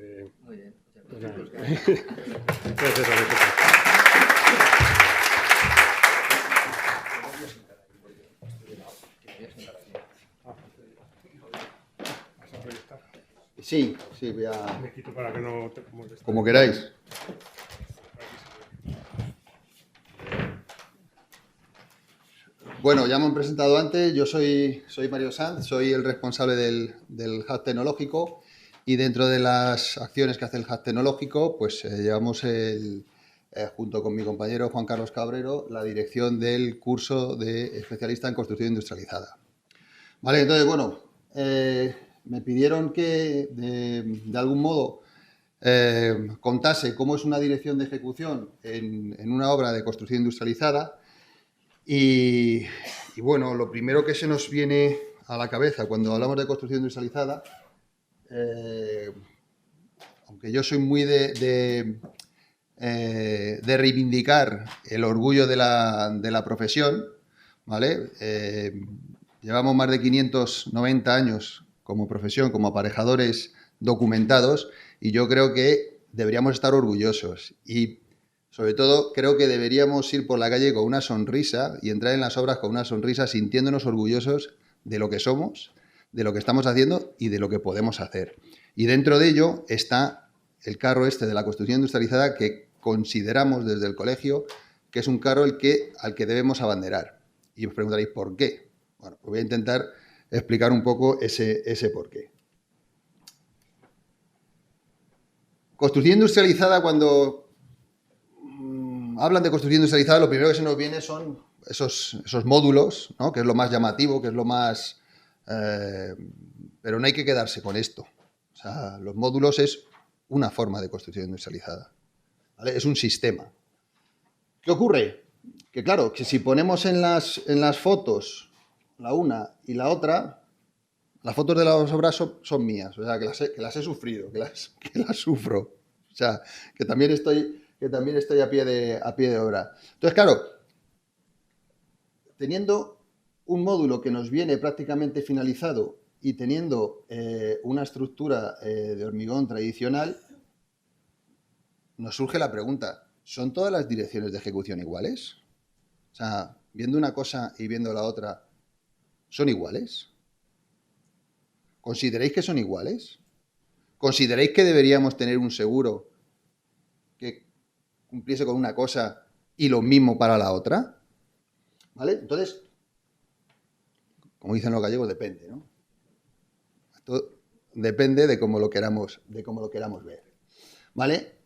Muy bien. gracias a vosotros. ¿Vas a proyectar? Sí, voy a... Me quito para que no te moleste. Como queráis. Bueno, ya me han presentado antes, yo soy Mario Sanz, soy el responsable del Hub Tecnológico y dentro de las acciones que hace el Hub Tecnológico, pues llevamos junto con mi compañero Juan Carlos Cabrero, la dirección del curso de especialista en construcción industrializada. Vale, entonces, bueno, me pidieron que de algún modo contase cómo es una dirección de ejecución en una obra de construcción industrializada. Y bueno, lo primero que se nos viene a la cabeza cuando hablamos de construcción industrializada, aunque yo soy muy de reivindicar el orgullo de la profesión, ¿vale? Llevamos más de 590 años como profesión, como aparejadores documentados, y yo creo que deberíamos estar orgullosos. Y sobre todo, creo que deberíamos ir por la calle con una sonrisa y entrar en las obras con una sonrisa, sintiéndonos orgullosos de lo que somos, de lo que estamos haciendo y de lo que podemos hacer. Y dentro de ello está el carro este de la construcción industrializada que consideramos desde el colegio que es un carro al que debemos abanderar. Y os preguntaréis, ¿por qué? Bueno, pues voy a intentar explicar un poco ese por qué. Construcción industrializada, cuando hablan de construcción industrializada, lo primero que se nos viene son esos módulos, ¿no? Que es lo más llamativo, que es lo más... pero no hay que quedarse con esto. O sea, los módulos es una forma de construcción industrializada, ¿vale? Es un sistema. ¿Qué ocurre? Que claro, que si ponemos en las fotos la una y la otra, las fotos de las obras son mías, o sea, que las he sufrido, que las sufro. O sea, que también estoy a pie de obra. Entonces, claro, teniendo un módulo que nos viene prácticamente finalizado y teniendo una estructura de hormigón tradicional, nos surge la pregunta, ¿son todas las direcciones de ejecución iguales? O sea, viendo una cosa y viendo la otra, ¿son iguales? ¿Consideráis que son iguales? ¿Consideráis que deberíamos tener un seguro que cumpliese con una cosa y lo mismo para la otra? ¿Vale? Entonces, como dicen los gallegos, depende, ¿no? Esto depende de cómo lo queramos ver. ¿Vale?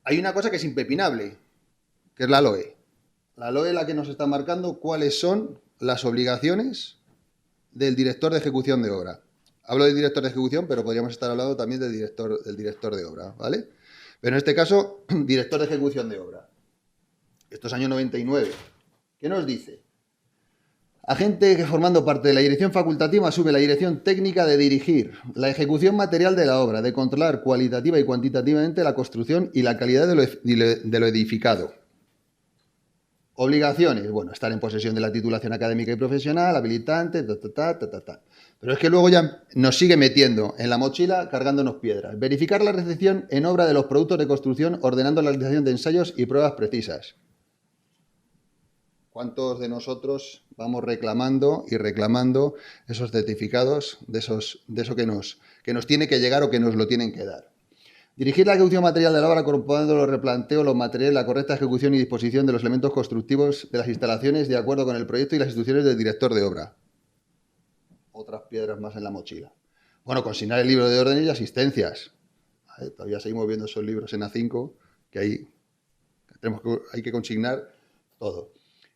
Hay una cosa que es impepinable, que es la LOE. La LOE es la que nos está marcando cuáles son las obligaciones del director de ejecución de obra. Hablo del director de ejecución, pero podríamos estar hablando también del director de obra, ¿vale? Pero en este caso, director de ejecución de obra. Esto es año 99. ¿Qué nos dice? Agente que formando parte de la dirección facultativa asume la dirección técnica de dirigir la ejecución material de la obra, de controlar cualitativa y cuantitativamente la construcción y la calidad de lo edificado. Obligaciones, bueno, estar en posesión de la titulación académica y profesional, habilitante, Pero es que luego ya nos sigue metiendo en la mochila, cargándonos piedras. Verificar la recepción en obra de los productos de construcción, ordenando la realización de ensayos y pruebas precisas. ¿Cuántos de nosotros vamos reclamando y reclamando esos certificados de eso que nos tiene que llegar o que nos lo tienen que dar? Dirigir la ejecución material de la obra correspondiendo los replanteos, los materiales, la correcta ejecución y disposición de los elementos constructivos de las instalaciones de acuerdo con el proyecto y las instrucciones del director de obra. Otras piedras más en la mochila. Bueno, consignar el libro de órdenes y asistencias. Todavía seguimos viendo esos libros en A5, que hay que consignar todo.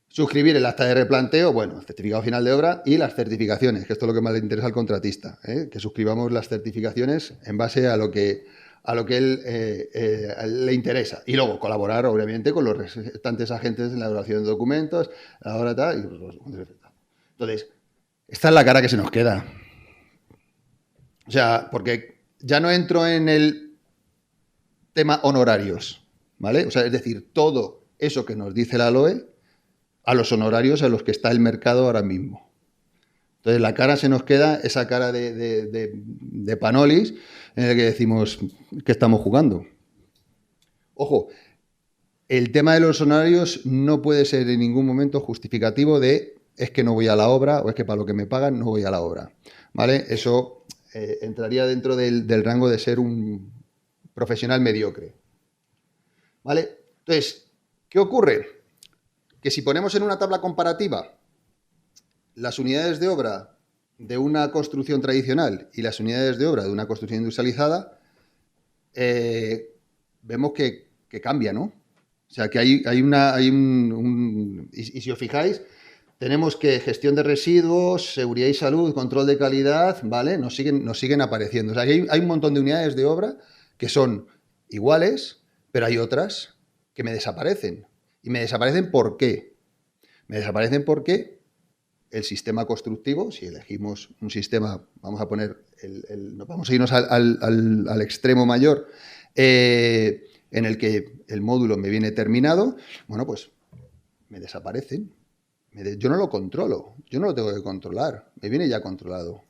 Suscribir el acta de replanteo, bueno, el certificado final de obra y las certificaciones, que esto es lo que más le interesa al contratista, que suscribamos las certificaciones en base a lo que él le interesa. Y luego colaborar, obviamente, con los restantes agentes en la elaboración de documentos, a la hora tal. Entonces, esta es la cara que se nos queda. O sea, porque ya no entro en el tema honorarios, ¿vale? O sea, es decir, todo eso que nos dice la LOE a los honorarios a los que está el mercado ahora mismo. Entonces, la cara se nos queda, esa cara de panolis, en el que decimos que estamos jugando. Ojo, el tema de los honorarios no puede ser en ningún momento justificativo de es que no voy a la obra o es que para lo que me pagan no voy a la obra, ¿vale? Eso entraría dentro del rango de ser un profesional mediocre, ¿vale? Entonces, ¿qué ocurre? Que si ponemos en una tabla comparativa las unidades de obra de una construcción tradicional y las unidades de obra de una construcción industrializada, vemos que cambia, ¿no? O sea, que hay un... Y si os fijáis, tenemos que gestión de residuos, seguridad y salud, control de calidad, ¿vale? Nos siguen apareciendo. O sea, que hay un montón de unidades de obra que son iguales, pero hay otras que me desaparecen. ¿Y me desaparecen por qué? Me desaparecen porque el sistema constructivo, si elegimos un sistema, vamos a irnos al extremo mayor, en el que el módulo me viene terminado, bueno, pues me desaparecen. Yo no lo controlo, yo no lo tengo que controlar, me viene ya controlado.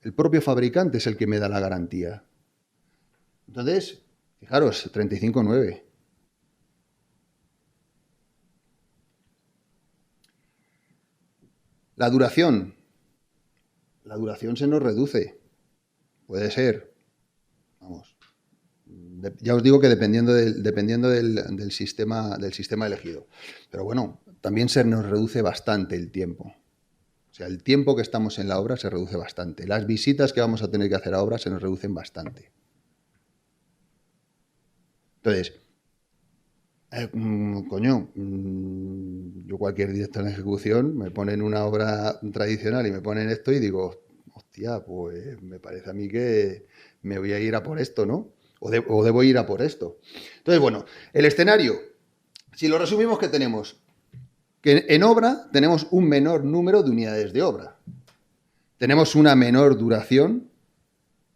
El propio fabricante es el que me da la garantía. Entonces, fijaros, 35.9. La duración se nos reduce. Puede ser, vamos, ya os digo que dependiendo del sistema elegido. Pero bueno, también se nos reduce bastante el tiempo. O sea, el tiempo que estamos en la obra se reduce bastante. Las visitas que vamos a tener que hacer a obra se nos reducen bastante. Entonces, yo cualquier director de ejecución me ponen una obra tradicional y me ponen esto y digo, hostia, pues me parece a mí que me voy a ir a por esto, ¿no? O debo ir a por esto. Entonces, bueno, el escenario, si lo resumimos, ¿qué tenemos? Que en obra tenemos un menor número de unidades de obra. Tenemos una menor duración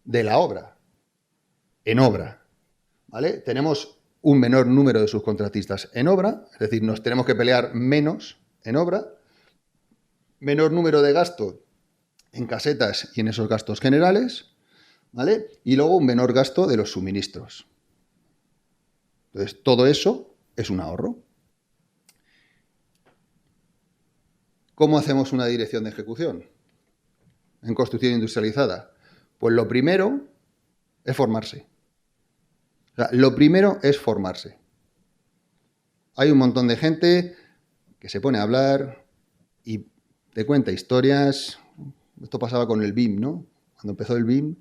de la obra. En obra, ¿vale? Tenemos un menor número de subcontratistas en obra, es decir, nos tenemos que pelear menos en obra, menor número de gasto en casetas y en esos gastos generales, ¿vale? Y luego un menor gasto de los suministros. Entonces, todo eso es un ahorro. ¿Cómo hacemos una dirección de ejecución en construcción industrializada? Pues lo primero es formarse. O sea, lo primero es formarse. Hay un montón de gente que se pone a hablar y te cuenta historias. Esto pasaba con el BIM, ¿no? Cuando empezó el BIM,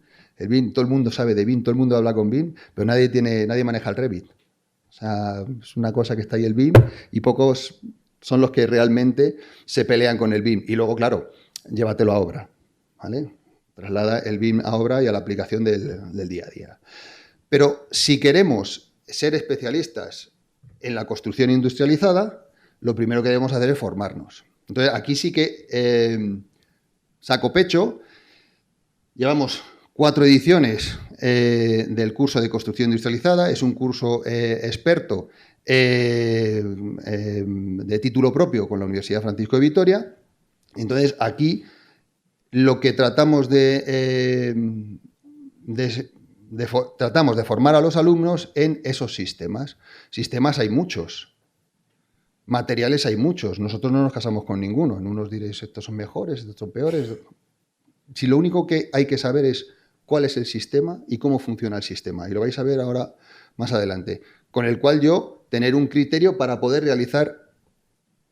todo el mundo sabe de BIM, todo el mundo habla con BIM, pero nadie maneja el Revit. O sea, es una cosa que está ahí el BIM y pocos son los que realmente se pelean con el BIM. Y luego, claro, llévatelo a obra, ¿vale? Traslada el BIM a obra y a la aplicación del día a día. Pero si queremos ser especialistas en la construcción industrializada, lo primero que debemos hacer es formarnos. Entonces, aquí sí que saco pecho. Llevamos 4 ediciones del curso de construcción industrializada. Es un curso experto de título propio con la Universidad Francisco de Vitoria. Entonces, aquí lo que tratamos tratamos de formar a los alumnos en esos sistemas. Sistemas hay muchos. Materiales hay muchos. Nosotros no nos casamos con ninguno. En unos diréis, estos son mejores, estos son peores. Si lo único que hay que saber es cuál es el sistema y cómo funciona el sistema. Y lo vais a ver ahora más adelante. Con el cual yo tener un criterio para poder realizar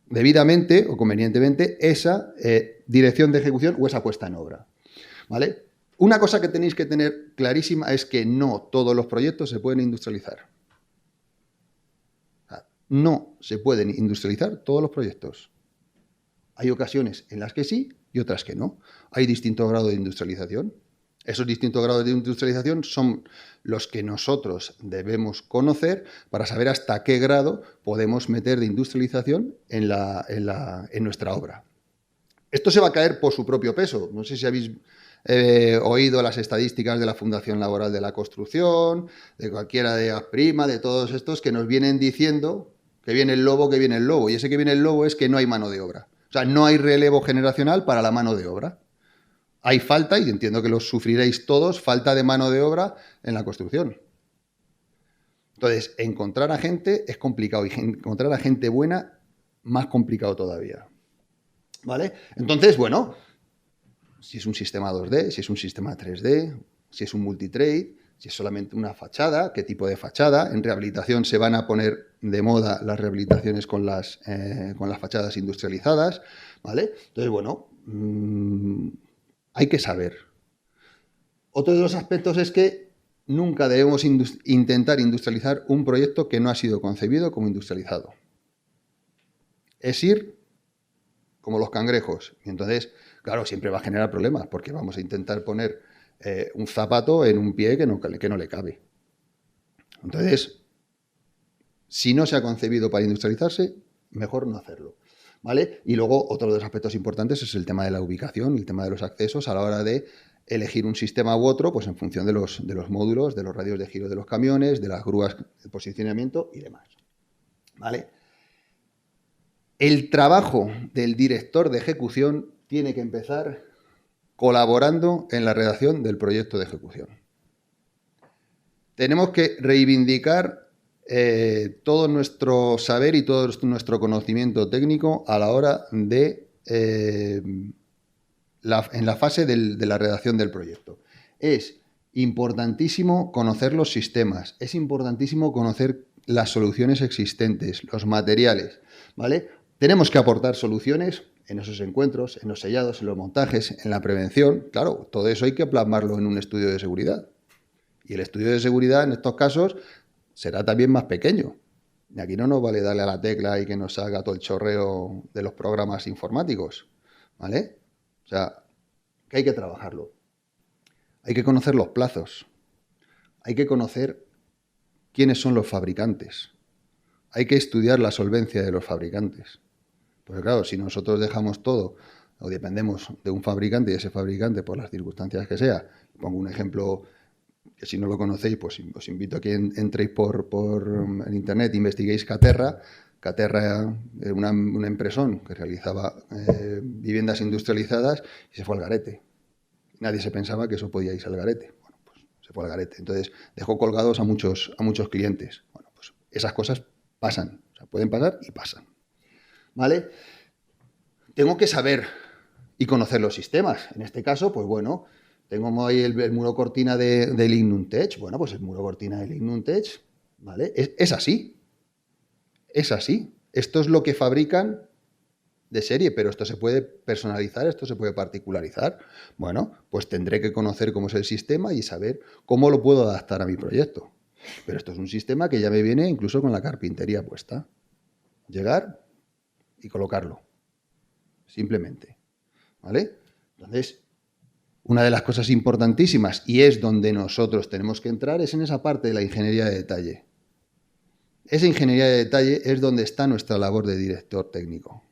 debidamente o convenientemente esa dirección de ejecución o esa puesta en obra. ¿Vale? Una cosa que tenéis que tener clarísima es que no todos los proyectos se pueden industrializar. No se pueden industrializar todos los proyectos. Hay ocasiones en las que sí y otras que no. Hay distintos grados de industrialización. Esos distintos grados de industrialización son los que nosotros debemos conocer para saber hasta qué grado podemos meter de industrialización en nuestra obra. Esto se va a caer por su propio peso. No sé si habéis oído las estadísticas de la Fundación Laboral de la Construcción, de cualquiera de ASPRIMA, de todos estos que nos vienen diciendo que viene el lobo, que viene el lobo. Y ese que viene el lobo es que no hay mano de obra. O sea, no hay relevo generacional para la mano de obra. Hay falta, y entiendo que lo sufriréis todos, falta de mano de obra en la construcción. Entonces, encontrar a gente es complicado y encontrar a gente buena más complicado todavía. ¿Vale? Entonces, bueno, si es un sistema 2D, si es un sistema 3D, si es un multitrade, si es solamente una fachada, qué tipo de fachada. En rehabilitación se van a poner de moda las rehabilitaciones con las fachadas industrializadas, ¿vale? Entonces, bueno, hay que saber. Otro de los aspectos es que nunca debemos intentar industrializar un proyecto que no ha sido concebido como industrializado. Es ir como los cangrejos. Y entonces, claro, siempre va a generar problemas, porque vamos a intentar poner un zapato en un pie que no le cabe. Entonces, si no se ha concebido para industrializarse, mejor no hacerlo. ¿Vale? Y luego, otro de los aspectos importantes es el tema de la ubicación, el tema de los accesos a la hora de elegir un sistema u otro, pues en función de los módulos, de los radios de giro de los camiones, de las grúas de posicionamiento y demás. ¿Vale? El trabajo del director de ejecución tiene que empezar colaborando en la redacción del proyecto de ejecución. Tenemos que reivindicar todo nuestro saber y todo nuestro conocimiento técnico a la hora de en la fase de la redacción del proyecto. Es importantísimo conocer los sistemas, es importantísimo conocer las soluciones existentes, los materiales, ¿vale? Tenemos que aportar soluciones en esos encuentros, en los sellados, en los montajes, en la prevención. Claro, todo eso hay que plasmarlo en un estudio de seguridad. Y el estudio de seguridad en estos casos será también más pequeño. Y aquí no nos vale darle a la tecla y que nos salga todo el chorreo de los programas informáticos, ¿vale? O sea, que hay que trabajarlo. Hay que conocer los plazos. Hay que conocer quiénes son los fabricantes. Hay que estudiar la solvencia de los fabricantes. Porque claro, si nosotros dejamos todo o dependemos de un fabricante y ese fabricante por las circunstancias que sea, pongo un ejemplo que si no lo conocéis, pues os invito a que entréis por en internet, investiguéis Caterra. Caterra era una empresón que realizaba viviendas industrializadas y se fue al garete. Nadie se pensaba que eso podía irse al garete. Bueno, pues se fue al garete. Entonces dejó colgados a muchos clientes. Bueno, pues esas cosas pasan. O sea, pueden pasar y pasan. ¿Vale? Tengo que saber y conocer los sistemas. En este caso, pues bueno, tengo ahí el muro cortina de Lignum Tech. Bueno, pues el muro cortina de Lignum Tech, ¿vale? Es así. Es así. Esto es lo que fabrican de serie, pero esto se puede personalizar, esto se puede particularizar. Bueno, pues tendré que conocer cómo es el sistema y saber cómo lo puedo adaptar a mi proyecto. Pero esto es un sistema que ya me viene incluso con la carpintería puesta. Llegar y colocarlo. Simplemente. ¿Vale? Entonces, una de las cosas importantísimas, y es donde nosotros tenemos que entrar, es en esa parte de la ingeniería de detalle. Esa ingeniería de detalle es donde está nuestra labor de director técnico.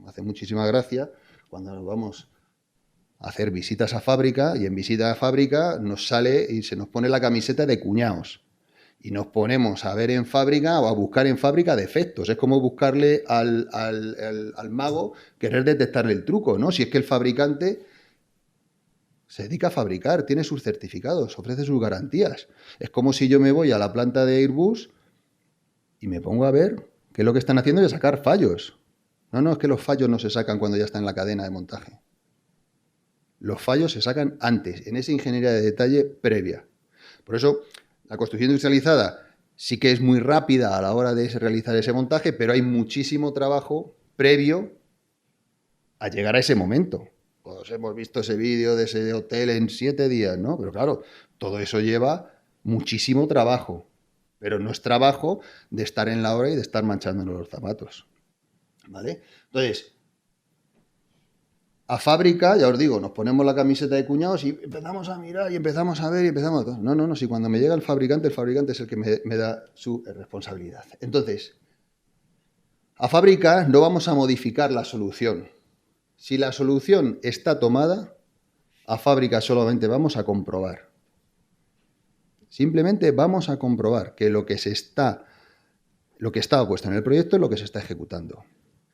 Me hace muchísima gracia cuando nos vamos a hacer visitas a fábrica, y en visita a fábrica nos sale y se nos pone la camiseta de cuñados. Y nos ponemos a ver en fábrica o a buscar en fábrica defectos. Es como buscarle al mago querer detectarle el truco, ¿no? Si es que el fabricante se dedica a fabricar, tiene sus certificados, ofrece sus garantías. Es como si yo me voy a la planta de Airbus y me pongo a ver qué es lo que están haciendo, es sacar fallos. No, es que los fallos no se sacan cuando ya está en la cadena de montaje. Los fallos se sacan antes, en esa ingeniería de detalle previa. Por eso, la construcción industrializada sí que es muy rápida a la hora de realizar ese montaje, pero hay muchísimo trabajo previo a llegar a ese momento. Todos hemos visto ese vídeo de ese hotel en 7 días, ¿no? Pero claro, todo eso lleva muchísimo trabajo, pero no es trabajo de estar en la hora y de estar manchándonos los zapatos, ¿vale? Entonces, a fábrica, ya os digo, nos ponemos la camiseta de cuñados y empezamos a mirar y empezamos a ver y empezamos a... No, si cuando me llega el fabricante es el que me da su responsabilidad. Entonces, a fábrica no vamos a modificar la solución. Si la solución está tomada, a fábrica solamente vamos a comprobar. Simplemente vamos a comprobar que lo que estaba puesto en el proyecto es lo que se está ejecutando.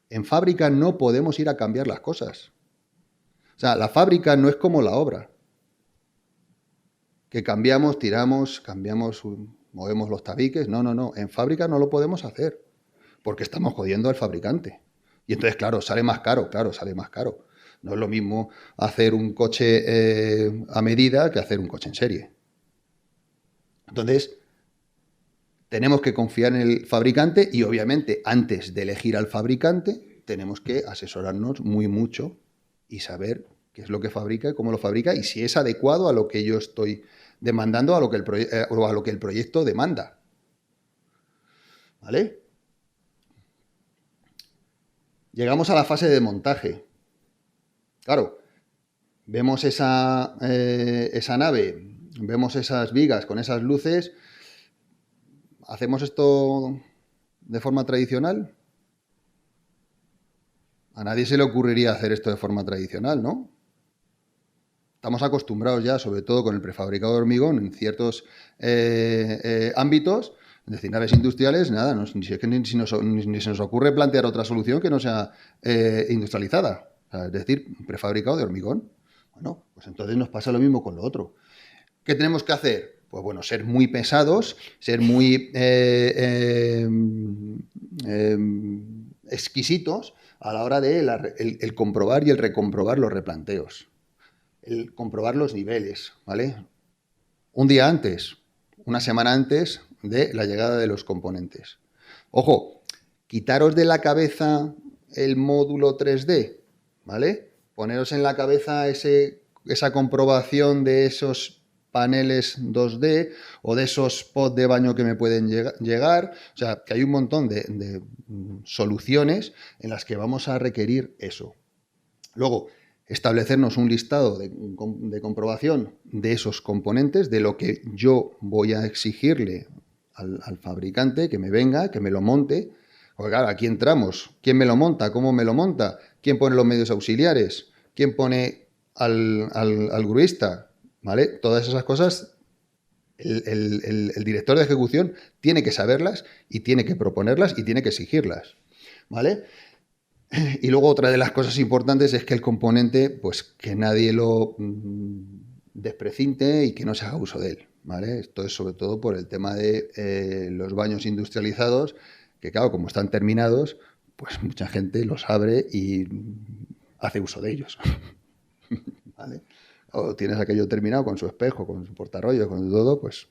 En fábrica no podemos ir a cambiar las cosas. O sea, la fábrica no es como la obra, que cambiamos, tiramos, movemos los tabiques. No. En fábrica no lo podemos hacer, porque estamos jodiendo al fabricante. Y entonces, claro, sale más caro. No es lo mismo hacer un coche a medida que hacer un coche en serie. Entonces, tenemos que confiar en el fabricante y, obviamente, antes de elegir al fabricante, tenemos que asesorarnos mucho y saber qué es lo que fabrica y cómo lo fabrica y si es adecuado a lo que yo estoy demandando, a lo que el proyecto demanda. ¿Vale? Llegamos a la fase de montaje. Claro, vemos esa nave, vemos esas vigas con esas luces. ¿Hacemos esto de forma tradicional? A nadie se le ocurriría hacer esto de forma tradicional, ¿no? Estamos acostumbrados ya, sobre todo con el prefabricado de hormigón, en ciertos ámbitos, es decir, naves industriales, nada, ni se nos ocurre plantear otra solución que no sea industrializada, o sea, es decir, prefabricado de hormigón. Bueno, pues entonces nos pasa lo mismo con lo otro. ¿Qué tenemos que hacer? Pues bueno, ser muy pesados, ser muy exquisitos a la hora de el comprobar y el recomprobar los replanteos, el comprobar los niveles, ¿vale? Un día antes, una semana antes de la llegada de los componentes. Ojo, quitaros de la cabeza el módulo 3D, ¿vale? Poneros en la cabeza esa comprobación de esos paneles 2D o de esos pods de baño que me pueden llegar. O sea, que hay un montón de soluciones en las que vamos a requerir eso. Luego, establecernos un listado de comprobación de esos componentes, de lo que yo voy a exigirle al fabricante, que me venga, que me lo monte. Porque claro, aquí entramos. ¿Quién me lo monta? ¿Cómo me lo monta? ¿Quién pone los medios auxiliares? ¿Quién pone al gruista? ¿Vale? Todas esas cosas, el director de ejecución tiene que saberlas y tiene que proponerlas y tiene que exigirlas. ¿Vale? Y luego otra de las cosas importantes es que el componente, pues que nadie lo desprecinte y que no se haga uso de él, ¿vale? Esto es sobre todo por el tema de los baños industrializados, que claro, como están terminados, pues mucha gente los abre y hace uso de ellos, ¿vale? O tienes aquello terminado con su espejo, con su portarrollos, con todo, pues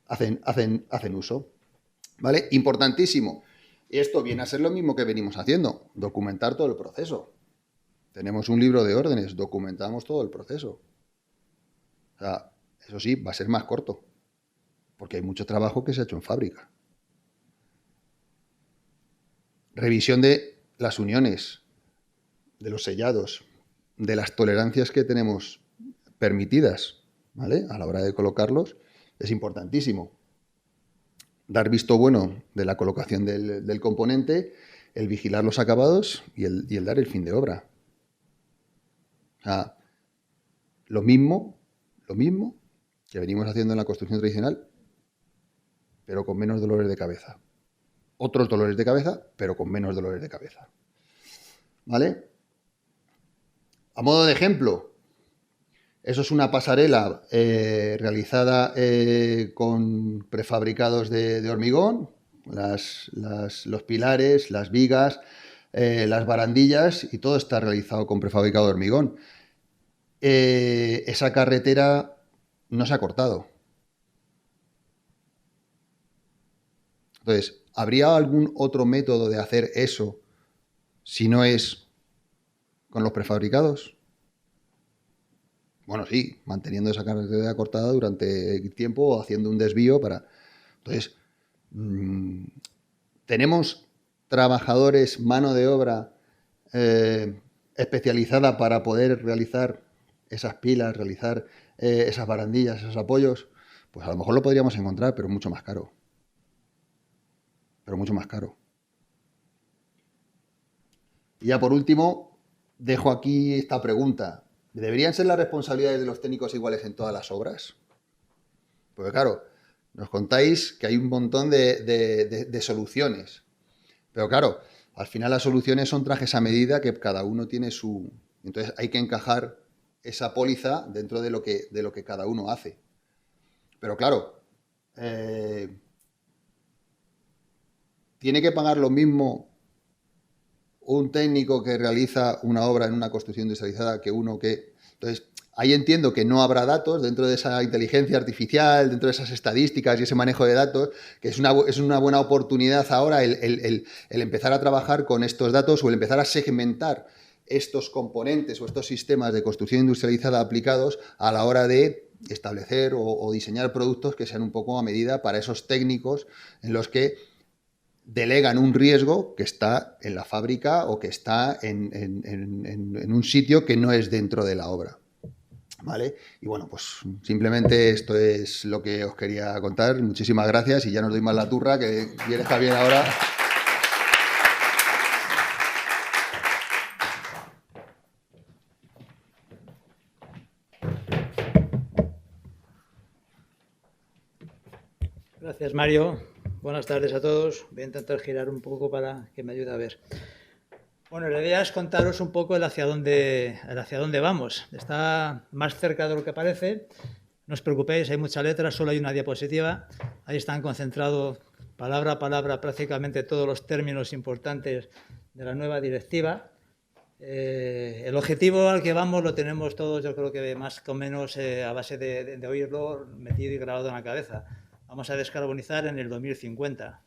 hacen uso, ¿vale? Importantísimo. Y esto viene a ser lo mismo que venimos haciendo, documentar todo el proceso. Tenemos un libro de órdenes, documentamos todo el proceso. O sea, eso sí, va a ser más corto, porque hay mucho trabajo que se ha hecho en fábrica. Revisión de las uniones, de los sellados, de las tolerancias que tenemos permitidas, ¿vale? A la hora de colocarlos es importantísimo. Dar visto bueno de la colocación del componente, el vigilar los acabados y el dar el fin de obra. O sea, lo mismo que venimos haciendo en la construcción tradicional, pero con menos dolores de cabeza. Otros dolores de cabeza, pero con menos dolores de cabeza. ¿Vale? A modo de ejemplo, eso es una pasarela realizada con prefabricados de hormigón, los pilares, las vigas, las barandillas, y todo está realizado con prefabricado de hormigón. Esa carretera no se ha cortado. Entonces, ¿habría algún otro método de hacer eso si no es con los prefabricados? Bueno, sí, manteniendo esa carretera cortada durante tiempo o haciendo un desvío para... Entonces, tenemos trabajadores, mano de obra especializada para poder realizar esas pilas, realizar esas barandillas, esos apoyos. Pues a lo mejor lo podríamos encontrar, pero mucho más caro. Pero mucho más caro. Y ya por último, dejo aquí esta pregunta. ¿Deberían ser las responsabilidades de los técnicos iguales en todas las obras? Porque claro, nos contáis que hay un montón de soluciones. Pero claro, al final las soluciones son trajes a medida que cada uno tiene su... Entonces hay que encajar esa póliza dentro de lo que cada uno hace. Pero claro, ¿tiene que pagar lo mismo un técnico que realiza una obra en una construcción industrializada que uno que... Entonces, ahí entiendo que no habrá datos dentro de esa inteligencia artificial, dentro de esas estadísticas y ese manejo de datos, que es una buena oportunidad ahora el empezar a trabajar con estos datos o el empezar a segmentar estos componentes o estos sistemas de construcción industrializada aplicados a la hora de establecer o diseñar productos que sean un poco a medida para esos técnicos en los que delegan un riesgo que está en la fábrica o que está en un sitio que no es dentro de la obra. ¿Vale? Y bueno, pues simplemente esto es lo que os quería contar. Muchísimas gracias y ya no os doy más la turra, que viene Javier ahora. Gracias, Mario. Buenas tardes a todos. Voy a intentar girar un poco para que me ayude a ver. Bueno, la idea es contaros un poco hacia dónde vamos. Está más cerca de lo que parece. No os preocupéis, hay mucha letra, solo hay una diapositiva. Ahí están concentrados palabra a palabra prácticamente todos los términos importantes de la nueva directiva. El objetivo al que vamos lo tenemos todos, yo creo que más o menos a base de oírlo metido y grabado en la cabeza. Vamos a descarbonizar en el 2050.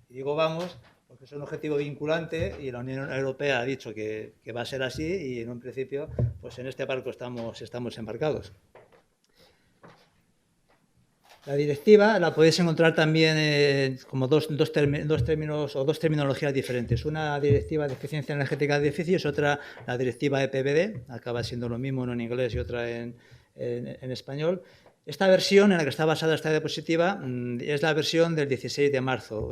Y digo vamos porque es un objetivo vinculante y la Unión Europea ha dicho que va a ser así y en un principio pues en este barco estamos embarcados. La directiva la podéis encontrar también como dos términos o dos terminologías diferentes. Una directiva de eficiencia energética de edificios, otra la directiva EPBD, acaba siendo lo mismo, uno en inglés y otra en español. Esta versión en la que está basada esta diapositiva es la versión del 16 de marzo.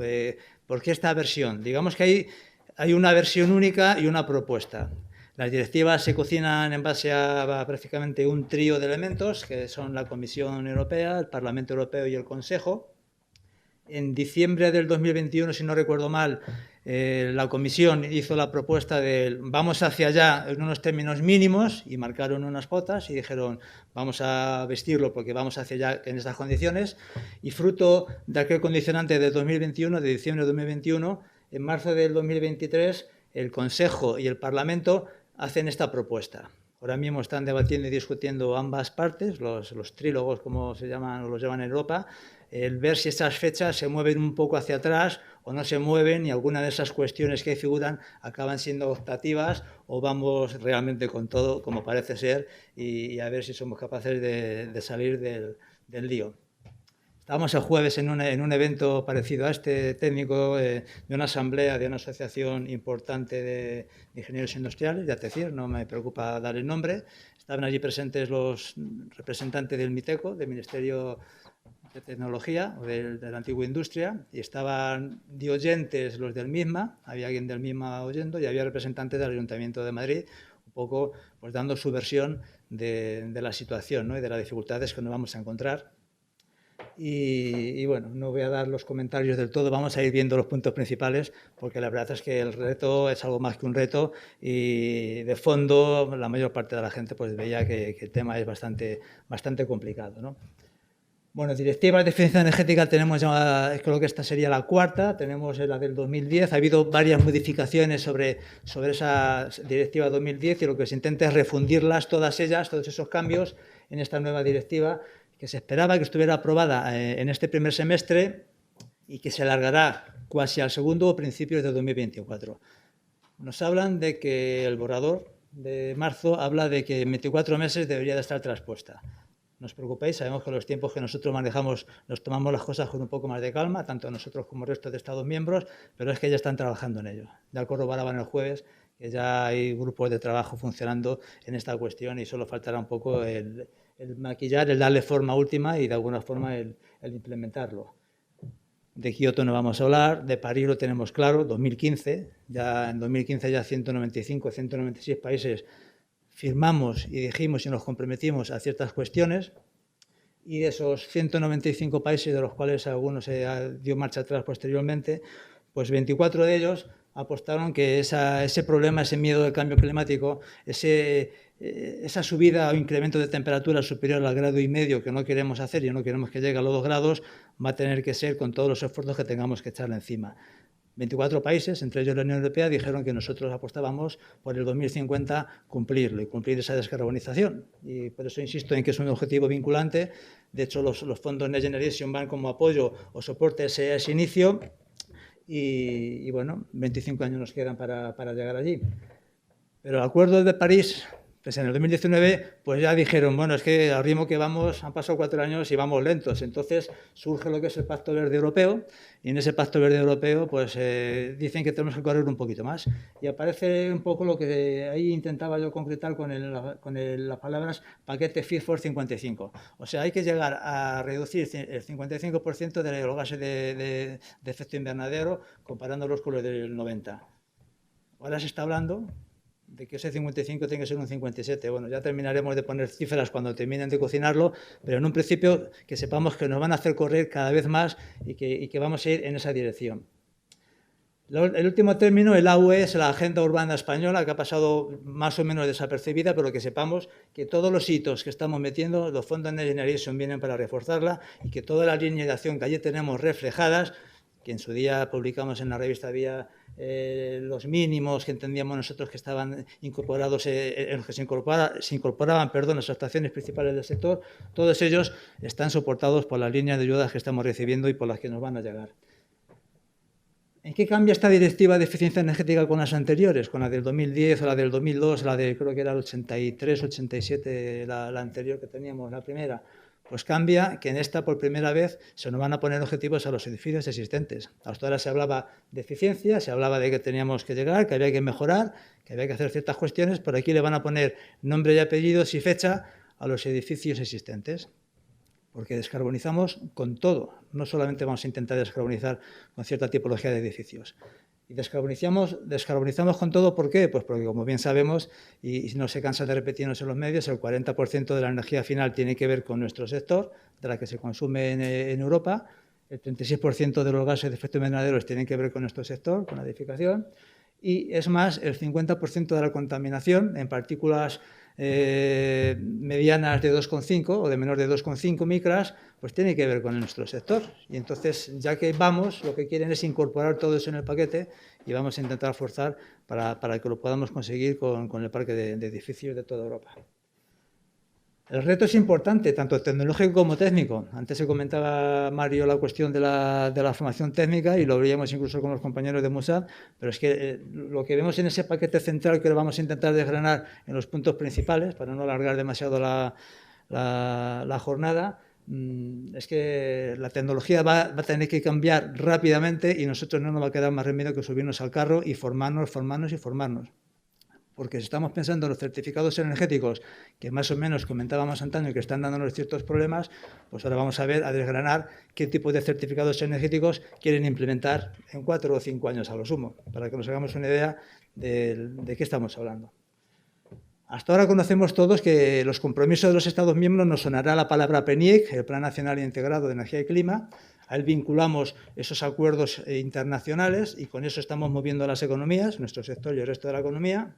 ¿Por qué esta versión? Digamos que hay una versión única y una propuesta. Las directivas se cocinan en base a prácticamente un trío de elementos, que son la Comisión Europea, el Parlamento Europeo y el Consejo. En diciembre del 2021, si no recuerdo mal, la Comisión hizo la propuesta de vamos hacia allá en unos términos mínimos y marcaron unas pautas y dijeron vamos a vestirlo porque vamos hacia allá en estas condiciones. Y fruto de aquel condicionante de 2021, de diciembre de 2021, en marzo del 2023, el Consejo y el Parlamento hacen esta propuesta. Ahora mismo están debatiendo y discutiendo ambas partes, los trílogos, como se llaman o los llaman en Europa, el ver si estas fechas se mueven un poco hacia atrás o no se mueven y alguna de esas cuestiones que figuran acaban siendo optativas o vamos realmente con todo, como parece ser, y a ver si somos capaces de salir del lío. Estábamos el jueves en un evento parecido a este, técnico, de una asamblea de una asociación importante de ingenieros industriales, de ATECIR, no me preocupa dar el nombre. Estaban allí presentes los representantes del MITECO, del Ministerio de Tecnología, o de la antigua industria, y estaban de oyentes los del MISMA, había alguien del MISMA oyendo, y había representantes del Ayuntamiento de Madrid, un poco pues dando su versión de la situación, ¿no? Y de las dificultades que nos vamos a encontrar. Y bueno, no voy a dar los comentarios del todo, vamos a ir viendo los puntos principales, porque la verdad es que el reto es algo más que un reto, y de fondo la mayor parte de la gente pues veía que el tema es bastante complicado, ¿no? Bueno, directivas de eficiencia energética tenemos ya, creo que esta sería la cuarta, tenemos la del 2010, ha habido varias modificaciones sobre esa directiva 2010, y lo que se intenta es refundirlas, todas ellas, todos esos cambios en esta nueva directiva, que se esperaba que estuviera aprobada en este primer semestre y que se alargará casi al segundo o principios de 2024. Nos hablan de que el borrador de marzo habla de que en 24 meses debería de estar traspuesta. No os preocupéis, sabemos que los tiempos que nosotros manejamos nos tomamos las cosas con un poco más de calma, tanto nosotros como el resto de Estados miembros, pero es que ya están trabajando en ello. Ya corroboraban el jueves que ya hay grupos de trabajo funcionando en esta cuestión, y solo faltará un poco el maquillar, el darle forma última y de alguna forma el implementarlo. De Kioto no vamos a hablar, de París lo tenemos claro, 2015, ya en 2015 ya 195, 196 países firmamos y dijimos y nos comprometimos a ciertas cuestiones, y de esos 195 países, de los cuales algunos se dio marcha atrás posteriormente, pues 24 de ellos apostaron que ese problema, ese miedo del cambio climático, esa subida o incremento de temperatura superior al 1,5 grados que no queremos hacer y no queremos que llegue a los 2 grados, va a tener que ser con todos los esfuerzos que tengamos que echarle encima. 24 países, entre ellos la Unión Europea, dijeron que nosotros apostábamos por el 2050 cumplirlo y cumplir esa descarbonización. Y por eso insisto en que es un objetivo vinculante. De hecho, los fondos Next Generation van como apoyo o soporte a ese inicio. Y bueno, 25 años nos quedan para llegar allí. Pero el Acuerdo de París, pues en el 2019, pues ya dijeron, bueno, es que al ritmo que vamos, han pasado 4 años y vamos lentos. Entonces surge lo que es el Pacto Verde Europeo, y en ese Pacto Verde Europeo pues dicen que tenemos que correr un poquito más. Y aparece un poco lo que ahí intentaba yo concretar con las palabras paquete Fit for 55. O sea, hay que llegar a reducir el 55% de los gases de efecto invernadero comparándolos con los del 90. Ahora se está hablando de que ese 55 tiene que ser un 57. Bueno, ya terminaremos de poner cifras cuando terminen de cocinarlo, pero en un principio que sepamos que nos van a hacer correr cada vez más y que vamos a ir en esa dirección. El último término, el AUE, es la Agenda Urbana Española, que ha pasado más o menos desapercibida, pero que sepamos que todos los hitos que estamos metiendo, los fondos Next Generation vienen para reforzarla, y que toda la línea de acción que allí tenemos reflejadas, que en su día publicamos en la revista Vía los mínimos que entendíamos nosotros que estaban incorporados, en los que se incorporaban las actuaciones principales del sector, todos ellos están soportados por las líneas de ayudas que estamos recibiendo y por las que nos van a llegar. ¿En qué cambia esta directiva de eficiencia energética con las anteriores? Con la del 2010 o la del 2002, la de creo que era el 83, 87, la anterior que teníamos, la primera. Pues cambia que en esta, por primera vez, se nos van a poner objetivos a los edificios existentes. Hasta ahora se hablaba de eficiencia, se hablaba de que teníamos que llegar, que había que mejorar, que había que hacer ciertas cuestiones, pero aquí le van a poner nombre y apellidos y fecha a los edificios existentes. Porque descarbonizamos con todo, no solamente vamos a intentar descarbonizar con cierta tipología de edificios. Y descarbonizamos con todo, ¿por qué? Pues porque, como bien sabemos, y no se cansa de repetirnos en los medios, el 40% de la energía final tiene que ver con nuestro sector, de la que se consume en Europa, el 36% de los gases de efecto invernadero tienen que ver con nuestro sector, con la edificación, y es más, el 50% de la contaminación en partículas medianas de 2,5 o de menor de 2,5 micras, pues tiene que ver con nuestro sector. Y entonces, ya que vamos, lo que quieren es incorporar todo eso en el paquete, y vamos a intentar forzar para que lo podamos conseguir con el parque de edificios de toda Europa. El reto es importante, tanto tecnológico como técnico. Antes se comentaba, Mario, la cuestión de la formación técnica, y lo veíamos incluso con los compañeros de Musad, pero es que lo que vemos en ese paquete central, que lo vamos a intentar desgranar en los puntos principales, para no alargar demasiado la jornada, es que la tecnología va a tener que cambiar rápidamente y nosotros no nos va a quedar más remedio que subirnos al carro y formarnos. Porque si estamos pensando en los certificados energéticos, que más o menos comentábamos antaño que están dándonos ciertos problemas, pues ahora vamos a desgranar qué tipo de certificados energéticos quieren implementar en 4 o 5 años a lo sumo, para que nos hagamos una idea de qué estamos hablando. Hasta ahora conocemos todos que los compromisos de los Estados miembros nos sonará la palabra PNIEC, el Plan Nacional Integrado de Energía y Clima. A él vinculamos esos acuerdos internacionales y con eso estamos moviendo las economías, nuestro sector y el resto de la economía.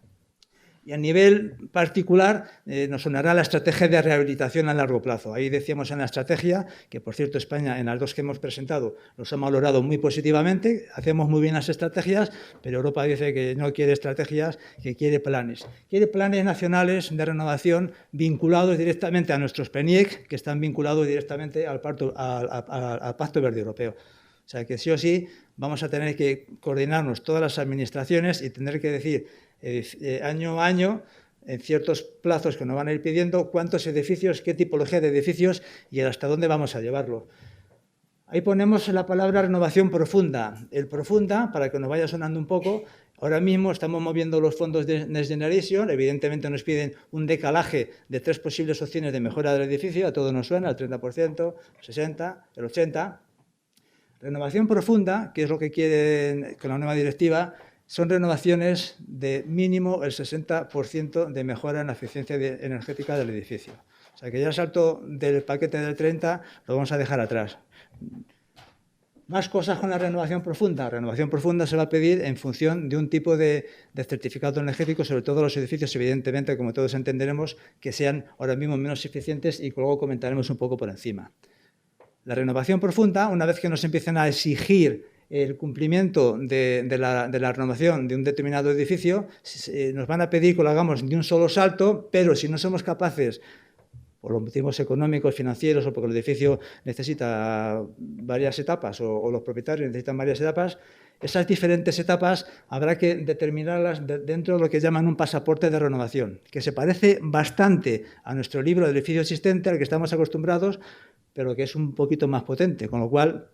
Y a nivel particular nos sonará la estrategia de rehabilitación a largo plazo. Ahí decíamos en la estrategia, que por cierto España en las dos que hemos presentado los ha valorado muy positivamente, hacemos muy bien las estrategias, pero Europa dice que no quiere estrategias, que quiere planes. Quiere planes nacionales de renovación vinculados directamente a nuestros PNIEC, que están vinculados directamente al Pacto Verde Europeo. O sea que sí o sí vamos a tener que coordinarnos todas las administraciones y tener que decir año a año, en ciertos plazos que nos van a ir pidiendo, cuántos edificios, qué tipología de edificios y hasta dónde vamos a llevarlo. Ahí ponemos la palabra renovación profunda. El profunda, para que nos vaya sonando un poco, ahora mismo estamos moviendo los fondos de Next Generation, evidentemente nos piden un decalaje de 3 posibles opciones de mejora del edificio, a todos nos suena, el 30%, el 60%, el 80%. Renovación profunda, que es lo que quieren con la nueva directiva, son renovaciones de mínimo el 60% de mejora en la eficiencia energética del edificio. O sea que ya el salto del paquete del 30 lo vamos a dejar atrás. Más cosas con la renovación profunda. Renovación profunda se va a pedir en función de un tipo de certificado energético, sobre todo los edificios, evidentemente, como todos entenderemos, que sean ahora mismo menos eficientes y que luego comentaremos un poco por encima. La renovación profunda, una vez que nos empiecen a exigir el cumplimiento de la renovación de un determinado edificio, nos van a pedir que lo hagamos de un solo salto, pero si no somos capaces, por los motivos económicos, financieros o porque el edificio necesita varias etapas o los propietarios necesitan varias etapas, esas diferentes etapas habrá que determinarlas dentro de lo que llaman un pasaporte de renovación, que se parece bastante a nuestro libro del edificio existente, al que estamos acostumbrados, pero que es un poquito más potente, con lo cual